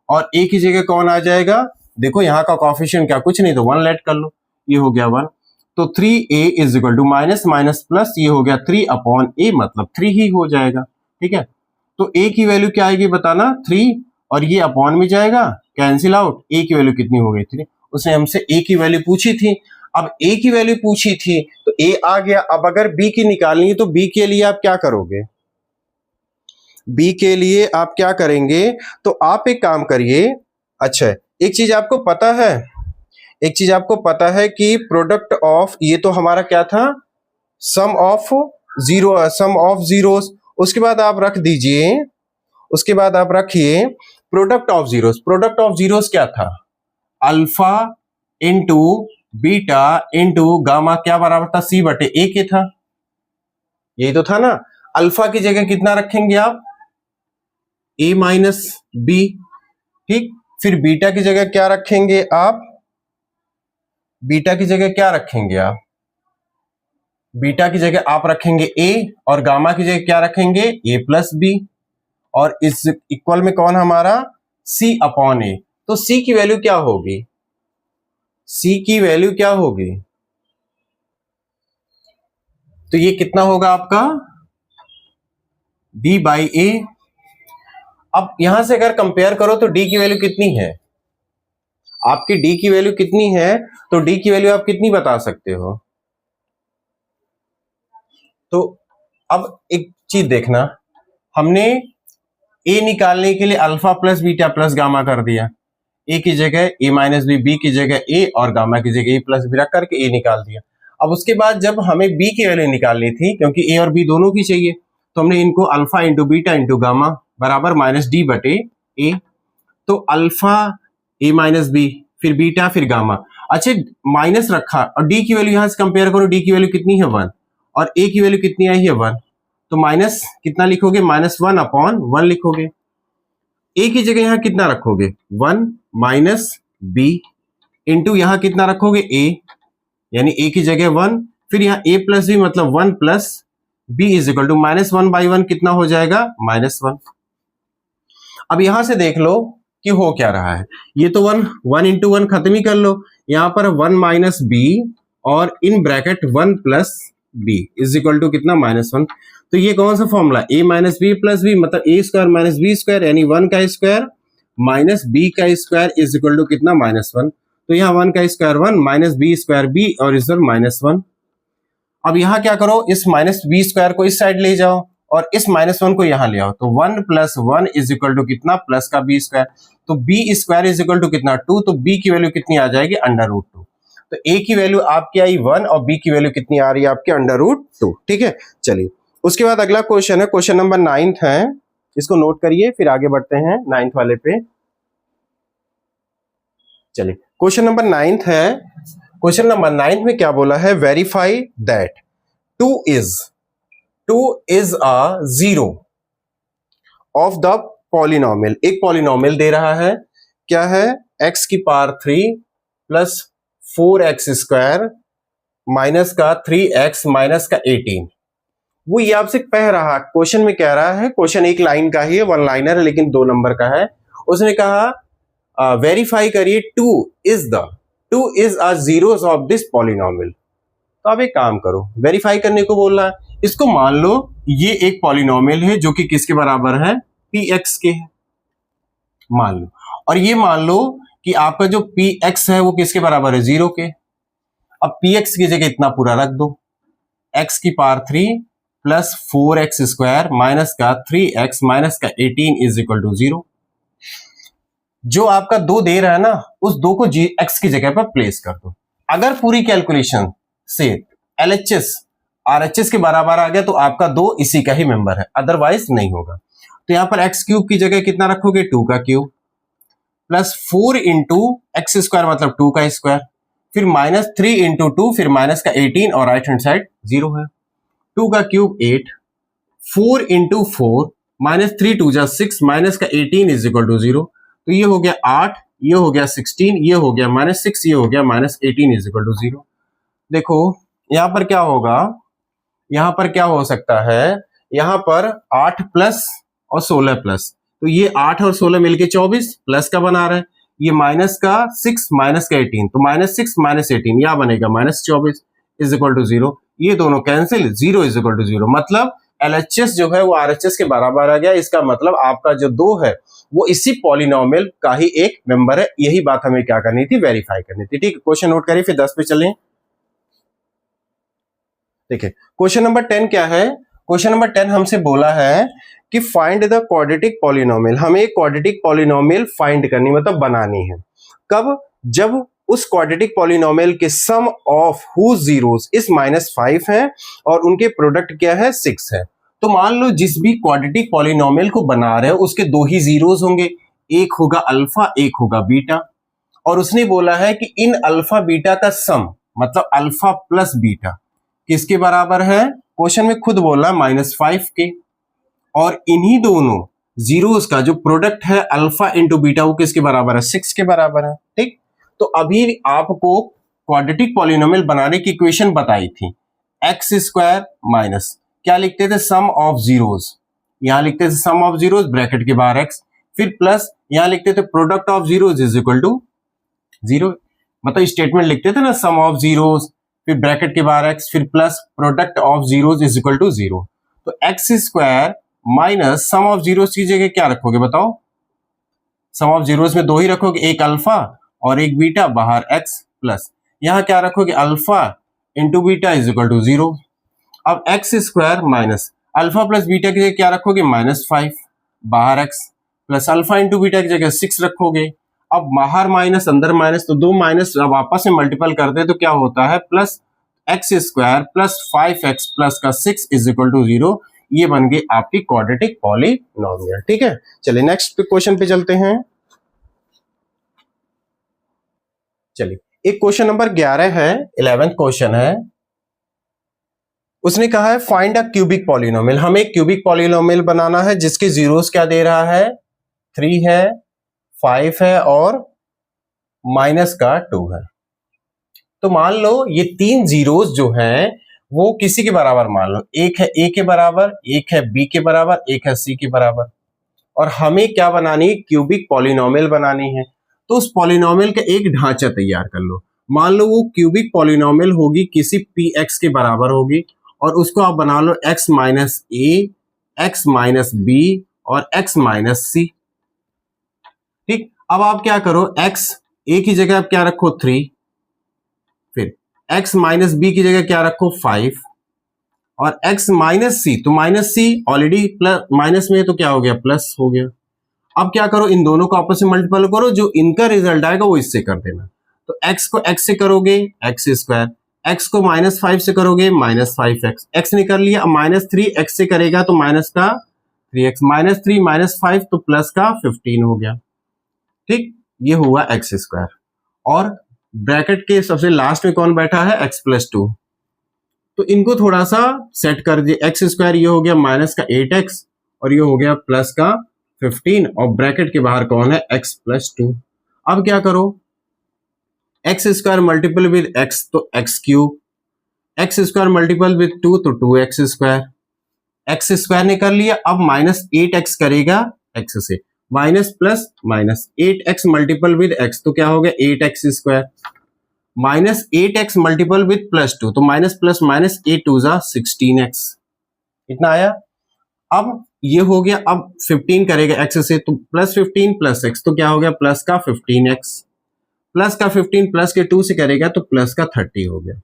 और ए की जगह कौन आ जाएगा, देखो यहां का कोएफिशिएंट क्या, कुछ नहीं तो 1 लेट कर लो, ये हो गया 1, तो 3a is equal to minus minus plus, ये हो गया 3/a, मतलब 3 ही हो जाएगा। ठीक है, तो a की वैल्यू क्या आएगी बताना, 3, और ये अपॉन में जाएगा, कैंसिल आउट, a की वैल्यू कितनी हो गई 3। उसने हमसे a की वैल्यू पूछी थी, अब a की वैल्यू पूछी थी तो a आ गया। अब अगर b की निकालनी है तो b के लिए आप क्या करोगे, b के लिए आप क्या करेंगे, तो आप एक काम करिए। अच्छा, एक चीज आपको पता है, एक चीज आपको पता है कि प्रोडक्ट ऑफ, ये तो हमारा क्या था, सम ऑफ जीरोस, उसके बाद आप रख दीजिए, उसके बाद आप रखिए product of zeros. Product of zeros क्या था, alpha into beta into gamma, क्या बराबर था, सी बटे ए के था, यही तो था ना। अल्फा की जगह कितना रखेंगे आप, ए माइनस बी, ठीक, फिर बीटा की जगह क्या रखेंगे आप, बीटा की जगह क्या रखेंगे आप, बीटा की जगह आप रखेंगे ए, और गामा की जगह क्या रखेंगे, ए प्लस बी, और इस इक्वल में कौन हमारा, सी अपॉन ए। तो सी की वैल्यू क्या होगी, सी की वैल्यू क्या होगी, तो ये कितना होगा आपका, डी बाई ए। अब यहां से अगर कंपेयर करो तो डी की वैल्यू कितनी है, आपकी डी की वैल्यू कितनी है, तो डी की वैल्यू आप कितनी बता सकते हो। तो अब एक चीज देखना, हमने ए निकालने के लिए alpha plus beta plus gamma कर दिया, ए की जगह ए माइनस बी, बी की जगह ए, और गामा की जगह ए प्लस बी रख करके ए निकाल दिया। अब उसके बाद जब हमें बी की वैल्यू निकालनी थी, क्योंकि ए और बी दोनों की चाहिए, तो हमने इनको alpha into beta into gamma बराबर माइनस डी बटे ए। तो अल्फा ए माइनस बी, फिर बीटा, फिर गामा। अच्छा, माइनस रखा और डी की वैल्यू यहां से कंपेयर करो, डी की वैल्यू कितनी है 1, और ए की वैल्यू कितनी आई है 1, तो माइनस कितना लिखोगे, -1/1 लिखोगे। ए की जगह यहां कितना रखोगे, 1 माइनस बी, इंटू यहां कितना रखोगे ए, यानी ए की जगह 1, फिर यहां ए प्लस बी मतलब 1 plus B is equal to -1/1 कितना हो जाएगा, -1। अब यहां से देख लो कि हो क्या रहा है, ये तो 1 इंटू 1 खत्म ही कर लो, यहां पर 1 माइनस बी और in bracket 1 plus B is equal to कितना, -1। तो ये कौन सा formula, A minus B plus B मतलब A square minus B square, यानी 1 का स्क्वायर माइनस बी का स्क्वायर इज इक्वल टू कितना, -1। तो यहाँ 1 का square 1 minus B square B और इस -1। अब यहाँ क्या करो, इस माइनस बी स्क्वायर को इस साइड ले जाओ और इस -1 को यहाँ ले आओ, तो 1 + 1 इज इक्वल टू कितना, प्लस का बी स्क्वायर, तो B square is equal to कितना 2, तो बी की वैल्यू कितनी आ जाएगी, √2। तो ए की वैल्यू आपकी आई 1 और बी की वैल्यू कितनी आ रही है आपकी, √2। ठीक है, चलिए उसके बाद अगला क्वेश्चन है, क्वेश्चन नंबर 9 है, इसको नोट करिए फिर आगे बढ़ते हैं 9 वाले पे। चलिए क्वेश्चन नंबर 9 है, क्वेश्चन नंबर 9 में क्या बोला है, verify that 2 is a zero of the polynomial. एक पॉलिनोमियल दे रहा है, क्या है, x की पावर 3 प्लस 4x² माइनस का 3x माइनस का 18। वो ये आपसे कह रहा, क्वेश्चन में कह रहा है, क्वेश्चन एक लाइन का ही है, 1 लाइनर है लेकिन 2 नंबर का है। उसने कहा वेरीफाई करिए 2 is a zeros of this polynomial. तो आप एक काम करो, वेरीफाई करने को बोल रहा है, इसको मान लो ये एक पॉलिनोमियल है जो कि किसके बराबर है, px के है, मान लो, और ये मान लो कि आपका जो पी एक्स है वो किसके बराबर है, 0 के। अब पी एक्स की जगह इतना पूरा रख दो, एक्स की power 3 plus 4x square minus का 3x माइनस का 18 इज इक्वल टू 0। जो आपका 2 दे रहा है ना, उस 2 को एक्स की जगह पर प्लेस कर दो। अगर पूरी कैलकुलेशन से एलएचएस आरएचएस के बराबर आ गया तो आपका 2 इसी का ही मेंबर है, अदरवाइज नहीं होगा। तो यहां पर एक्स क्यूब की जगह कितना रखोगे, 2 का cube plus 4 into x square मतलब 2 का स्क्वायर, फिर माइनस 3 इंटू 2, फिर माइनस का 18 और राइट हैंड साइड 0 है। 2 का क्यूब 8, 4 इंटू 4 माइनस 3 2 जा 6 माइनस का 18 इज इक्वल टू 0। तो ये हो गया 8, ये हो गया 16, ये हो गया माइनस 6, ये हो गया माइनस 18 इज इक्वल टू 0। देखो यहां पर क्या होगा, यहां पर क्या हो सकता है, यहां पर 8 प्लस और 16 प्लस, तो ये 8 और 16 मिलके 24 प्लस का बना रहा है, ये माइनस का 6 माइनस का 18, तो माइनस 6 माइनस 18 यहां बनेगा माइनस 24 इज इक्वल टू 0। ये दोनों कैंसिल, 0 इज इक्वल टू 0, मतलब एलएचएस जो है वो आरएचएस के बराबर आ गया। इसका मतलब आपका जो 2 है वो इसी पॉलिनोमियल का ही एक मेंबर है। यही बात हमें क्या करनी थी, वेरीफाई करनी थी। ठीक है, क्वेश्चन नोट करिए, फिर 10 पे चलें। देखिए क्वेश्चन नंबर 10 क्या है, क्वेश्चन नंबर 10 हमसे बोला है कि फाइंड द क्वाड्रेटिक पॉलिनोमियल। हमें एक क्वाड्रेटिक पॉलिनोमियल फाइंड करनी मतलब बनानी है। कब, जब उस क्वाड्रेटिक पॉलिनोमियल के सम ऑफ हुज जीरोस इस -5 है और उनके प्रोडक्ट क्या है, 6 है। तो मान लो जिस भी क्वाड्रेटिक पॉलिनोमियल को बना रहे हो उसके 2 ही जीरोस होंगे, एक होगा अल्फा एक होगा बीटा, और उसने बोला है कि इन अल्फा बीटा का सम मतलब अल्फा प्लस बीटा किसके बराबर है, क्वेश्चन में खुद बोला -5 के, और इन्हीं दोनों जीरोस का जो प्रोडक्ट है अल्फा इंटू बीटा वो किसके बराबर है, 6 के बराबर है। ठीक, तो अभी आपको क्वाड्रेटिक पॉलिनोमियल बनाने की इक्वेशन बताई थी, एक्स स्क्वायर माइनस क्या लिखते थे, सम ऑफ जीरोस, यहां लिखते थे सम ऑफ जीरोस ब्रैकेट के बाहर एक्स, फिर प्लस यहां लिखते थे product of zeros is equal to 0, मतलब स्टेटमेंट लिखते थे ना, सम ऑफ जीरोस फिर ब्रैकेट के बाहर एक्स फिर plus product of zeros is equal to 0। तो X square minus sum of zeros की जगह क्या रखोगे बताओ, सम ऑफ जीरोस में 2 ही रखोगे, एक अल्फा और एक बीटा, बाहर एक्स प्लस यहां क्या रखोगे, alpha into beta is equal to 0। अब X square minus alpha plus beta की जगह क्या रखोगे, -5 बाहर X plus alpha into beta की जगह 6 रखोगे। अब बाहर माइनस अंदर माइनस, तो 2 माइनस अब आपस में मल्टीपल करते हैं तो क्या होता है, plus x square plus 5x plus का 6 इज इक्वल टू 0। ये बन गई आपकी क्वाड्रेटिक पॉलिनोमियल। ठीक है, चलिए नेक्स्ट क्वेश्चन पे चलते हैं। चलिए एक क्वेश्चन नंबर 11 है, 11th क्वेश्चन है। उसने कहा है फाइंड अ क्यूबिक पॉलिनोमियल। हमें क्यूबिक पॉलिनोमियल बनाना है जिसके जीरोस क्या दे रहा है, 3 है, 5 है और माइनस का 2 है। तो मान लो ये 3 जीरोस जो हैं वो किसी के बराबर मान लो, एक है ए के बराबर, एक है बी के बराबर, एक है सी के बराबर, और हमें क्या बनानी है, क्यूबिक पॉलिनोमियल बनानी है। तो उस पॉलिनोमियल का एक ढांचा तैयार कर लो। मान लो वो क्यूबिक पॉलिनोमियल होगी किसी पी एक्स के बराबर होगी, और उसको आप बना लो एक्स माइनस ए, एक्स माइनस बी और एक्स माइनस सी। ठीक, अब आप क्या करो, एक्स ए की जगह आप क्या रखो 3, फिर x माइनस बी की जगह क्या रखो 5, और x माइनस सी, तो माइनस सी ऑलरेडी प्लस माइनस में है तो क्या हो गया, प्लस हो गया। अब क्या करो, इन दोनों को आपस में मल्टीपल करो, जो इनका रिजल्ट आएगा वो इससे कर देना। तो x को x से करोगे एक्स स्क्वायर, x को -5 से करोगे -5x, x ने कर लिया। अब -3x से करेगा तो माइनस का 3x, -3 -5 तो प्लस का 15 हो गया। ठीक, ये हुआ एक्स स्क्वायर, और ब्रैकेट के सबसे लास्ट में कौन बैठा है, x प्लस 2, तो इनको थोड़ा सा सेट कर दिए। एक्स स्क्वायर ये हो गया माइनस का 8x और ये हो गया प्लस का 15, और ब्रैकेट के बाहर कौन है, x प्लस 2। अब क्या करो, x square multiple with x तो x cube, x square multiple with 2 तो 2x स्क्वायर, एक्स स्क्वायर ने कर लिया। अब -8x करेगा x से, minus plus minus 8x multiple with x तो क्या हो गया 8x square, -8x multiple with plus 2 तो माइनस प्लस माइनस 8 2 जा 16x, इतना आया। अब ये हो गया, अब 15 करेगा x से तो प्लस 15 प्लस x तो क्या हो गया प्लस का 15x, प्लस का 15 प्लस के 2 से करेगा तो प्लस का 30 हो गया।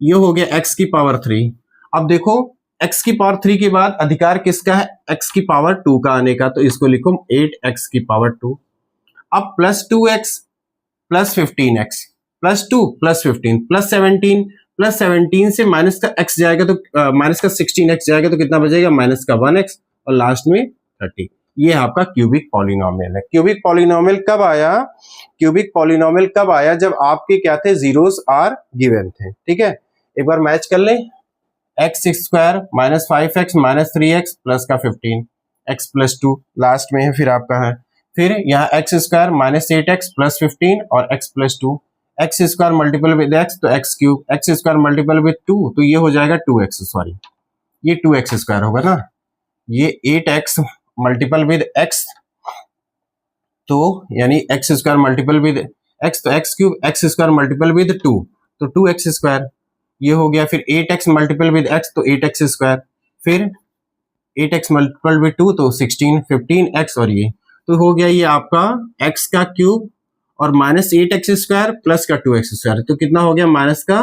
ये हो गया x की पावर 3। अब देखो x की पावर 3 के बाद अधिकार किसका है, x की पावर 2 का आने का, तो इसको लिखो 8x की पावर 2। अब plus 2x plus 15x plus 2 plus 15 plus 17 से माइनस का x जाएगा तो माइनस का 16x जाएगा तो कितना बचेगा, माइनस का 1x और लास्ट में 30। ये आपका क्यूबिक पॉलिनोमियल है। क्यूबिक पॉलिनोमियल कब आया, क्यूबिक पॉलिनोमियल कब आया, जब आपके क्या थे, जीरोस आर गिवन थे। ठीक है, एक बार मैच कर लें, x square minus 5x minus 3x plus का 15 x प्लस 2 लास्ट में है, फिर आपका है, फिर यहाँ x square minus 8x plus 15 और x plus 2, x square multiple with x तो x cube, x square multiple with 2 तो ये हो जाएगा 2x, सॉरी ये 2x स्क्वायर होगा ना, ये 8x मल्टीपल विद x तो यानी x square multiple with x तो x cube, x square multiple with 2 तो 2x स्क्वायर ये हो गया, फिर 8x मल्टीपल विद x तो 8x स्क्वायर, फिर 8x मल्टीपल विद 2 तो 16 15x और ये तो हो गया ये आपका x का क्यूब और माइनस 8x स्क्वायर प्लस का 2x स्क्वायर तो कितना हो गया, माइनस का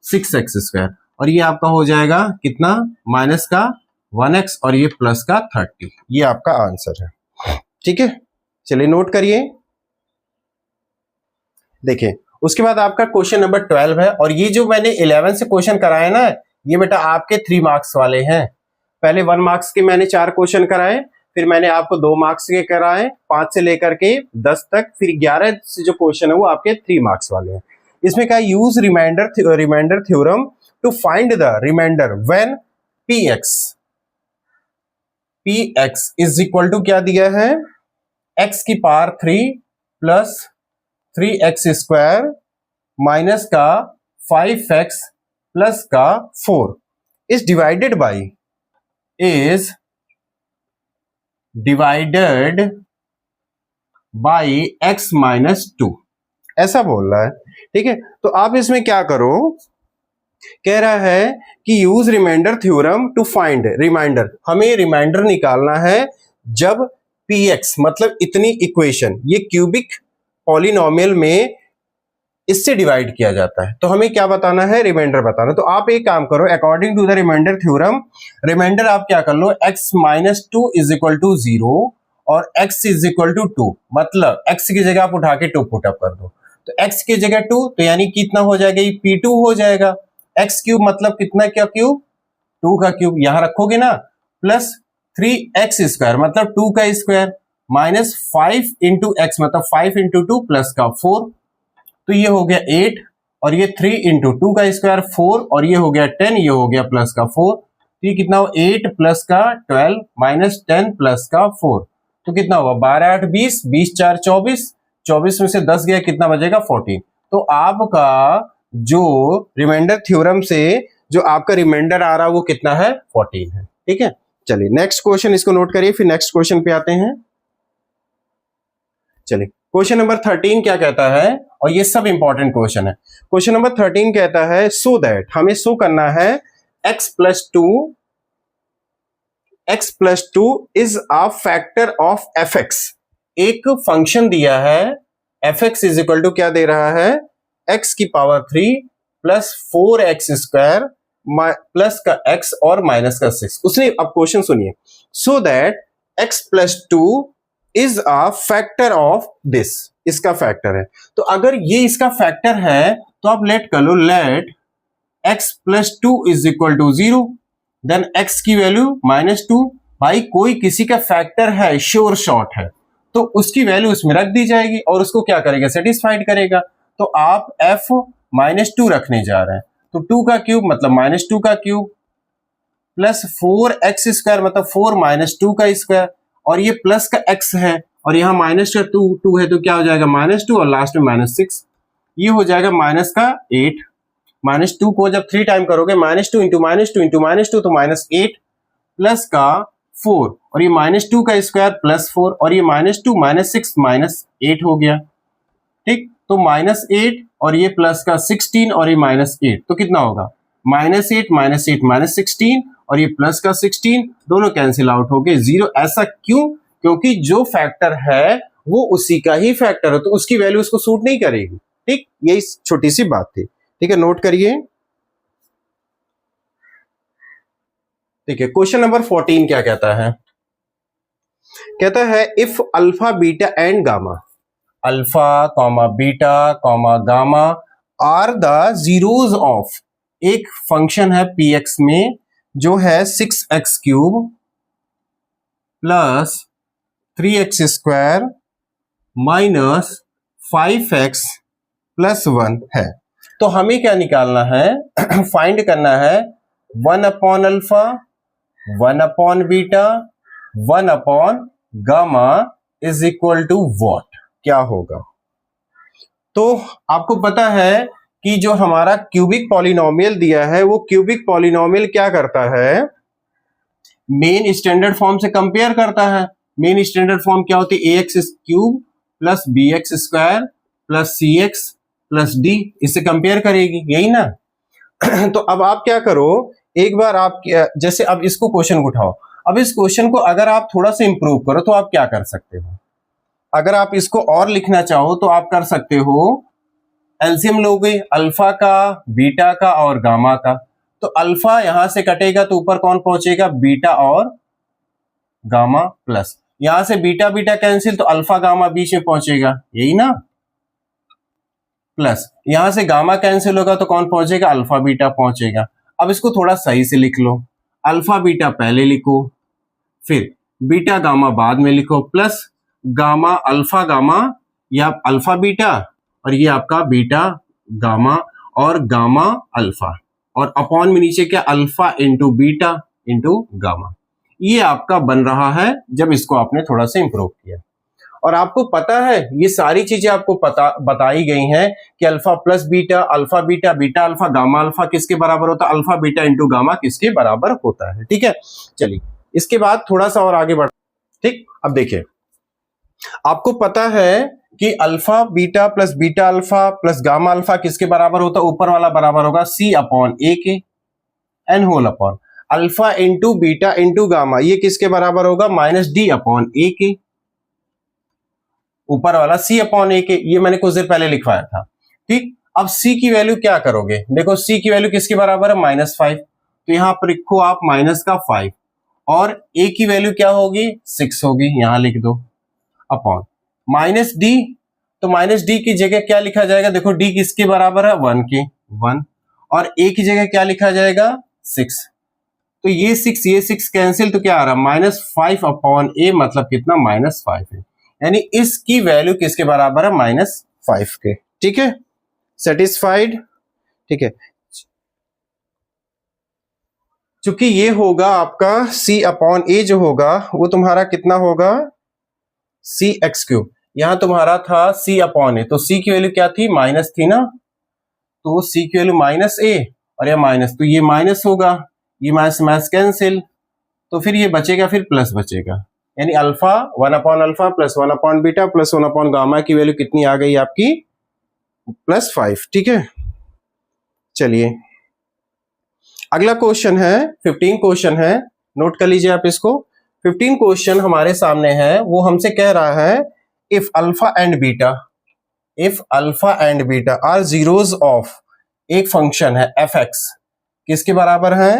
6x स्क्वायर और ये आपका हो जाएगा कितना, माइनस का 1x और ये प्लस का 30। ये आपका आंसर है। ठीक है, चलिए नोट करिए। देखिए उसके बाद आपका क्वेश्चन नंबर 12 है और ये जो मैंने 11 से क्वेश्चन कराए ना, ये बेटा आपके 3 मार्क्स वाले हैं। पहले 1 मार्क्स के मैंने 4 क्वेश्चन कराए, फिर मैंने आपको 2 मार्क्स के कराए 5 से लेकर के 10 तक, फिर 11 से जो क्वेश्चन है वो आपके 3 मार्क्स वाले हैं। इसमें क्या, use remainder theorem to find the remainder when px is equal to क्या दिया है, x की power 3 plus 3x square minus का 5x प्लस का 4 is divided by x minus 2, ऐसा बोल रहा है। ठीक है, तो आप इसमें क्या करो, कह रहा है कि use remainder theorem to find remainder, हमें रिमाइंडर निकालना है जब px मतलब इतनी इक्वेशन ये क्यूबिक पॉलिनोमियल में इससे डिवाइड किया जाता है, तो हमें क्या बताना है, रिमाइंडर बताना। तो आप एक काम करो, according to the remainder theorem, remainder आप क्या कर लो, x minus 2 is equal to 0 और x इज इक्वल टू 2, मतलब x की जगह आप उठा के 2 पुट अप कर दो, तो x की जगह 2 तो यानी कितना हो जाएगा, ये p2 हो जाएगा। x क्यूब मतलब कितना, क्या क्यूब, 2 का क्यूब यहां रखोगे ना, प्लस 3x स्क्वायर मतलब 2 का स्क्वायर माइनस 5 इंटू एक्स मतलब 5 इंटू 2 प्लस का 4 तो ये हो गया 8 और ये 3 इंटू 2 का स्क्वायर 4 और ये हो गया 10, ये हो गया प्लस का 4 तो ये कितना हो, 8 प्लस का 12 माइनस 10 प्लस का 4 तो कितना होगा, 12 8 20 20 4 24, 24 में से 10 गया, कितना बचेगा 14। तो आपका जो रिमाइंडर थ्योरम से जो आपका रिमाइंडर आ रहा है वो कितना है, 14 है। ठीक है, चलिए नेक्स्ट क्वेश्चन इसको नोट करिए, फिर नेक्स्ट क्वेश्चन पे आते हैं। चलिए क्वेश्चन नंबर 13 क्या कहता है, और ये सब इंपॉर्टेंट क्वेश्चन है। क्वेश्चन नंबर 13 कहता है सो दैट, हमें शो करना है x plus 2 is a factor of fx। एक फंक्शन दिया है fx इज इक्वल टू क्या दे रहा है, x की power 3 plus 4x square plus का x और माइनस का 6। उसने, अब क्वेश्चन सुनिए, so that x plus 2 is a factor of this, इसका फैक्टर है। तो अगर ये इसका फैक्टर है तो आप लेट कर लो, let x plus 2 is equal to 0, then x की वैल्यू माइनस 2। भाई कोई किसी का फैक्टर है, श्योर शॉर्ट है, तो उसकी वैल्यू उसमें रख दी जाएगी और उसको क्या करेगा, सेटिस्फाइड करेगा। तो आप f माइनस 2 रखने जा रहे हैं, तो 2 का क्यूब मतलब माइनस 2 का क्यूब प्लस 4x स्क्वायर मतलब 4 माइनस 2 का स्क्वायर और ये प्लस का x है और यहाँ माइनस का 2 है तो क्या हो जाएगा, माइनस 2 और लास्ट में माइनस 6, ये हो जाएगा माइनस का 8। माइनस 2 को जब 3 टाइम करोगे, minus 2 into minus 2 into minus 2 तो माइनस 8 प्लस का 4 और ये माइनस 2 का स्क्वायर प्लस 4 और ये माइनस 2 माइनस 6 माइनस 8 हो गया। ठीक, तो माइनस 8 और ये प्लस का 16 और ये माइनस 8 तो कितना होगा, माइनस 8 माइनस 8 माइनस 16 और ये प्लस का 16, दोनों कैंसिल आउट हो गए 0। ऐसा क्यों, क्योंकि जो फैक्टर है वो उसी का ही फैक्टर है, तो उसकी वैल्यू उसको सूट नहीं करेगी। ठीक, यही छोटी सी बात थी। ठीक है, नोट करिए। ठीक है, क्वेश्चन नंबर 14 क्या कहता है? कहता है if alpha beta and gamma, alpha comma beta comma gamma are the zeros of एक फंक्शन है पी एक्स में जो है 6x³ plus 3x² minus 5x plus 1 है। तो हमें क्या निकालना है? फाइंड करना है 1 upon alpha, 1 upon beta, 1 upon gamma is equal to what, क्या होगा? तो आपको पता है कि जो हमारा क्यूबिक पॉलिनोमियल दिया है वो क्यूबिक पॉलिनोमियल क्या करता है? मेन स्टैंडर्ड फॉर्म से कंपेयर करता है। मेन स्टैंडर्ड फॉर्म क्या होती है? ax³ plus bx² plus cx plus d, इससे कंपेयर करेगी, यही ना? तो अब आप क्या करो, एक बार आप जैसे अब इसको क्वेश्चन को उठाओ, अब इस क्वेश्चन को अगर आप थोड़ा सा इंप्रूव करो तो आप क्या कर सकते हो? अगर आप इसको और लिखना चाहो तो आप कर सकते हो, एलसीएम लोगे अल्फा का, बीटा का और गामा का। तो अल्फा यहां से कटेगा तो ऊपर कौन पहुंचेगा? बीटा और गामा, प्लस यहां से बीटा बीटा कैंसिल तो अल्फा गामा बीच में पहुंचेगा, यही ना? प्लस यहां से गामा कैंसिल होगा तो कौन पहुंचेगा? अल्फा बीटा पहुंचेगा। अब इसको थोड़ा सही से लिख लो, अल्फा बीटा पहले लिखो, फिर बीटा गामा बाद में लिखो, प्लस गामा अल्फा गामा, या अल्फा बीटा और ये आपका बीटा गामा और गामा अल्फा, और अपॉन में नीचे क्या? Alpha into beta into gamma. ये आपका बन रहा है जब इसको आपने थोड़ा सा इंप्रूव किया। और आपको पता है ये सारी चीजें आपको बताई गई हैं कि alpha plus beta, alpha beta, beta alpha, gamma alpha किसके बराबर होता है? अल्फा बीटा इंटू गामा किसके बराबर होता है? ठीक है, चलिए इसके बाद थोड़ा सा और आगे बढ़। ठीक, अब देखिए आपको पता है कि alpha beta plus beta alpha plus gamma alpha किसके बराबर होता है? ऊपर वाला बराबर होगा c अपॉन a के एन whole upon alpha into beta into gamma, ये किसके बराबर होगा? माइनस d अपॉन a के, ऊपर वाला c अपॉन a के, ये मैंने कुछ देर पहले लिखवाया था। ठीक, अब c की वैल्यू क्या करोगे? देखो c की वैल्यू किसके बराबर है? -5, तो यहां पर लिखो आप माइनस का 5, और a की वैल्यू क्या होगी? 6 होगी, यहां लिख दो, अपॉन माइनस d, तो माइनस d की जगह क्या लिखा जाएगा? देखो d किसके बराबर है? 1 के, 1, और a की जगह क्या लिखा जाएगा? 6, तो ये 6 कैंसिल, तो क्या आ रहा? -5 अपॉन a, मतलब कितना? -5 है, यानी इसकी वैल्यू किसके बराबर है? -5 के। ठीक है, सेटिस्फाइड? ठीक है, चूंकि ये होगा आपका c अपॉन a जो होगा वो तुम्हारा कितना होगा? cx³, यहां तुम्हारा था c अपॉन a, तो c की वैल्यू क्या थी? माइनस थी ना, तो c की वैल्यू -a और यह माइनस, तो ये माइनस होगा, ये माइनस माइनस कैंसिल, तो फिर ये बचेगा, फिर प्लस बचेगा, यानी alpha 1 upon alpha plus 1 upon beta plus 1 upon gamma की वैल्यू कितनी आ गई आपकी? +5। ठीक है, चलिए अगला क्वेश्चन है 15 क्वेश्चन है, नोट कर लीजिए आप इसको। 15 क्वेश्चन हमारे सामने है, वो हमसे कह रहा है if alpha and beta are zeros of एक फंक्शन है f(x) किसके बराबर है?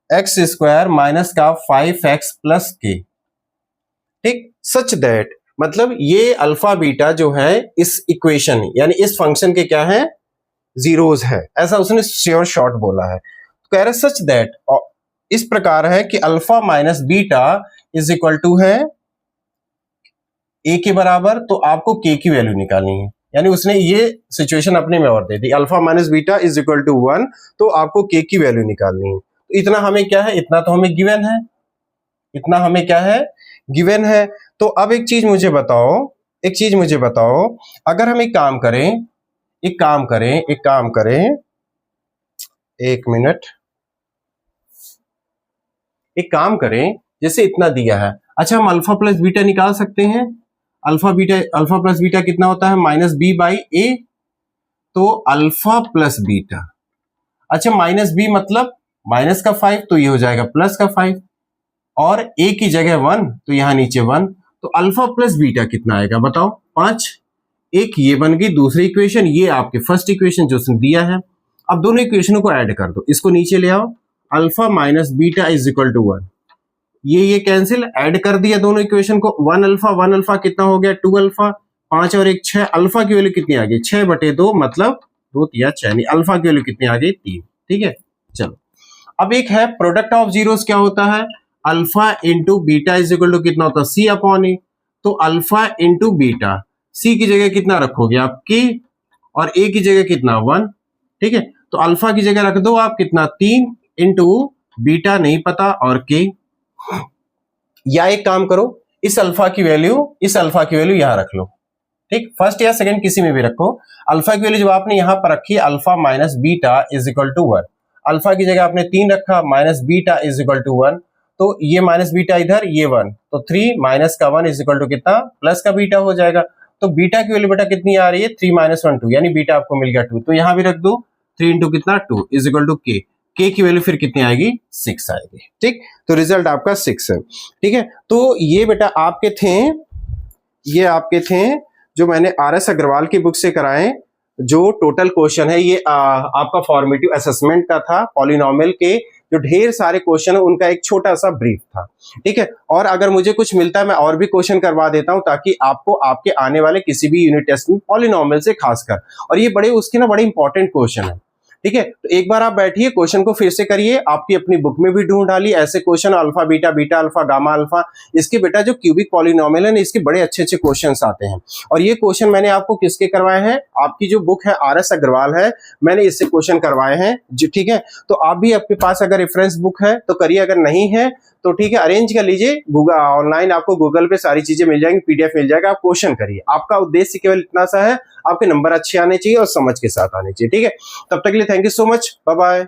x² माइनस का 5x प्लस k। ठीक, सच दैट, मतलब ये अल्फा बीटा जो है इस इक्वेशन यानी इस फंक्शन के क्या है? जीरोज है, ऐसा उसने श्योर शॉर्ट बोला है। तो कह रहे सच दैट, इस प्रकार है कि alpha minus beta is equal to है a के बराबर, तो आपको k की वैल्यू निकालनी है, यानी उसने ये सिचुएशन अपने में और दे दी, alpha minus beta is equal to 1, तो आपको k की वैल्यू निकालनी है। तो इतना हमें क्या है? इतना तो हमें गिवन है, इतना हमें क्या है? गिवन है। तो अब एक चीज मुझे बताओ, अगर हम एक काम करें, एक मिनट, एक काम करें, जैसे इतना दिया है, अच्छा हम अल्फा प्लस बीटा निकाल सकते हैं। अल्फा प्लस बीटा कितना होता है? -b/a, तो अल्फा प्लस बीटा, अच्छा -b मतलब माइनस का 5, तो ये हो जाएगा प्लस का 5, और a की जगह 1, तो यहां नीचे 1, तो अल्फा प्लस बीटा कितना आएगा बताओ 5। एक ये बन गई दूसरी इक्वेशन, ये आपके फर्स्ट इक्वेशन जो उसने दिया है। अब दोनों इक्वेशनों को ऐड कर दो, इसको नीचे ले आओ, alpha minus beta is equal to 1। ये कैंसिल, ऐड कर दिया दोनों इक्वेशन को, 1 अल्फा कितना हो गया 2 अल्फा, 5 और 1 6, अल्फा की वैल्यू कितनी आ गई 6/2 मतलब 2 या 6, यानी अल्फा की वैल्यू कितनी आ गई 3। ठीक है, चलो अब एक है प्रोडक्ट ऑफ जीरोस, क्या होता है alpha into beta is equal to कितना होता है सी अपॉन ए। तो अल्फा इंटू बीटा, सी की जगह कितना रखोगे आप के, और ए की जगह कितना 1। ठीक है, तो अल्फा की जगह रख दो आप कितना 3 इंटू बीटा नहीं पता और के। या एक काम करो, इस अल्फा की वैल्यू यहां रख लो। ठीक, फर्स्ट या सेकंड किसी में भी रखो। अल्फा की वैल्यू जब आपने यहां पर रखी alpha minus beta is equal to 1, alpha की जगह आपने 3 रखा, minus beta is equal to 1, तो ये माइनस बीटा इधर, ये 1, तो 3 माइनस का 1 इज इक्वल टू कितना प्लस का बीटा हो जाएगा। तो बीटा की वैल्यू बेटा कितनी आ रही है 3 माइनस 1 2, यानी बीटा आपको मिल गया 2, तो यहां भी रख दो 3 इंटू कितना 2 इज इक्वल टू के। के की वैल्यू फिर कितनी आएगी 6 आएगी। ठीक, तो रिजल्ट आपका 6 है। ठीक है, तो ये बेटा आपके थे जो मैंने आर.एस. अग्रवाल की बुक से कराए। जो टोटल क्वेश्चन है ये आपका फॉर्मेटिव असेसमेंट का था, पॉलिनोमियल के जो ढेर सारे क्वेश्चन है उनका एक छोटा सा ब्रीफ था। ठीक है, और अगर मुझे कुछ मिलता है मैं और भी क्वेश्चन करवा देता हूं, ताकि आपको आपके आने वाले किसी भी यूनिट टेस्ट में पॉलिनोमियल से खासकर, और ये बड़े इंपॉर्टेंट क्वेश्चन है। ठीक है, तो एक बार आप बैठिए, क्वेश्चन को फिर से करिए, आपकी अपनी बुक में भी ढूंढ डालिए ऐसे question, alpha beta, beta alpha, gamma alpha, इसके बेटा जो क्यूबिक पॉलिनोमियल है इसके बड़े अच्छे अच्छे क्वेश्चंस आते हैं। और ये क्वेश्चन मैंने आपको किसके करवाए हैं, आपकी जो बुक है आर.एस. अग्रवाल है, मैंने इससे क्वेश्चन करवाए हैं जी। ठीक है, तो आप भी आपके पास अगर रेफरेंस बुक है तो करिए, अगर नहीं है तो ठीक है अरेंज कर लीजिए, गूगल ऑनलाइन आपको गूगल पे सारी चीजें मिल जाएंगी, पीडीएफ मिल जाएगा, आप क्वेश्चन करिए। आपका उद्देश्य केवल इतना सा है, आपके नंबर अच्छे आने चाहिए और समझ के साथ आने चाहिए। ठीक है, तब तक के लिए thank you so much, bye bye.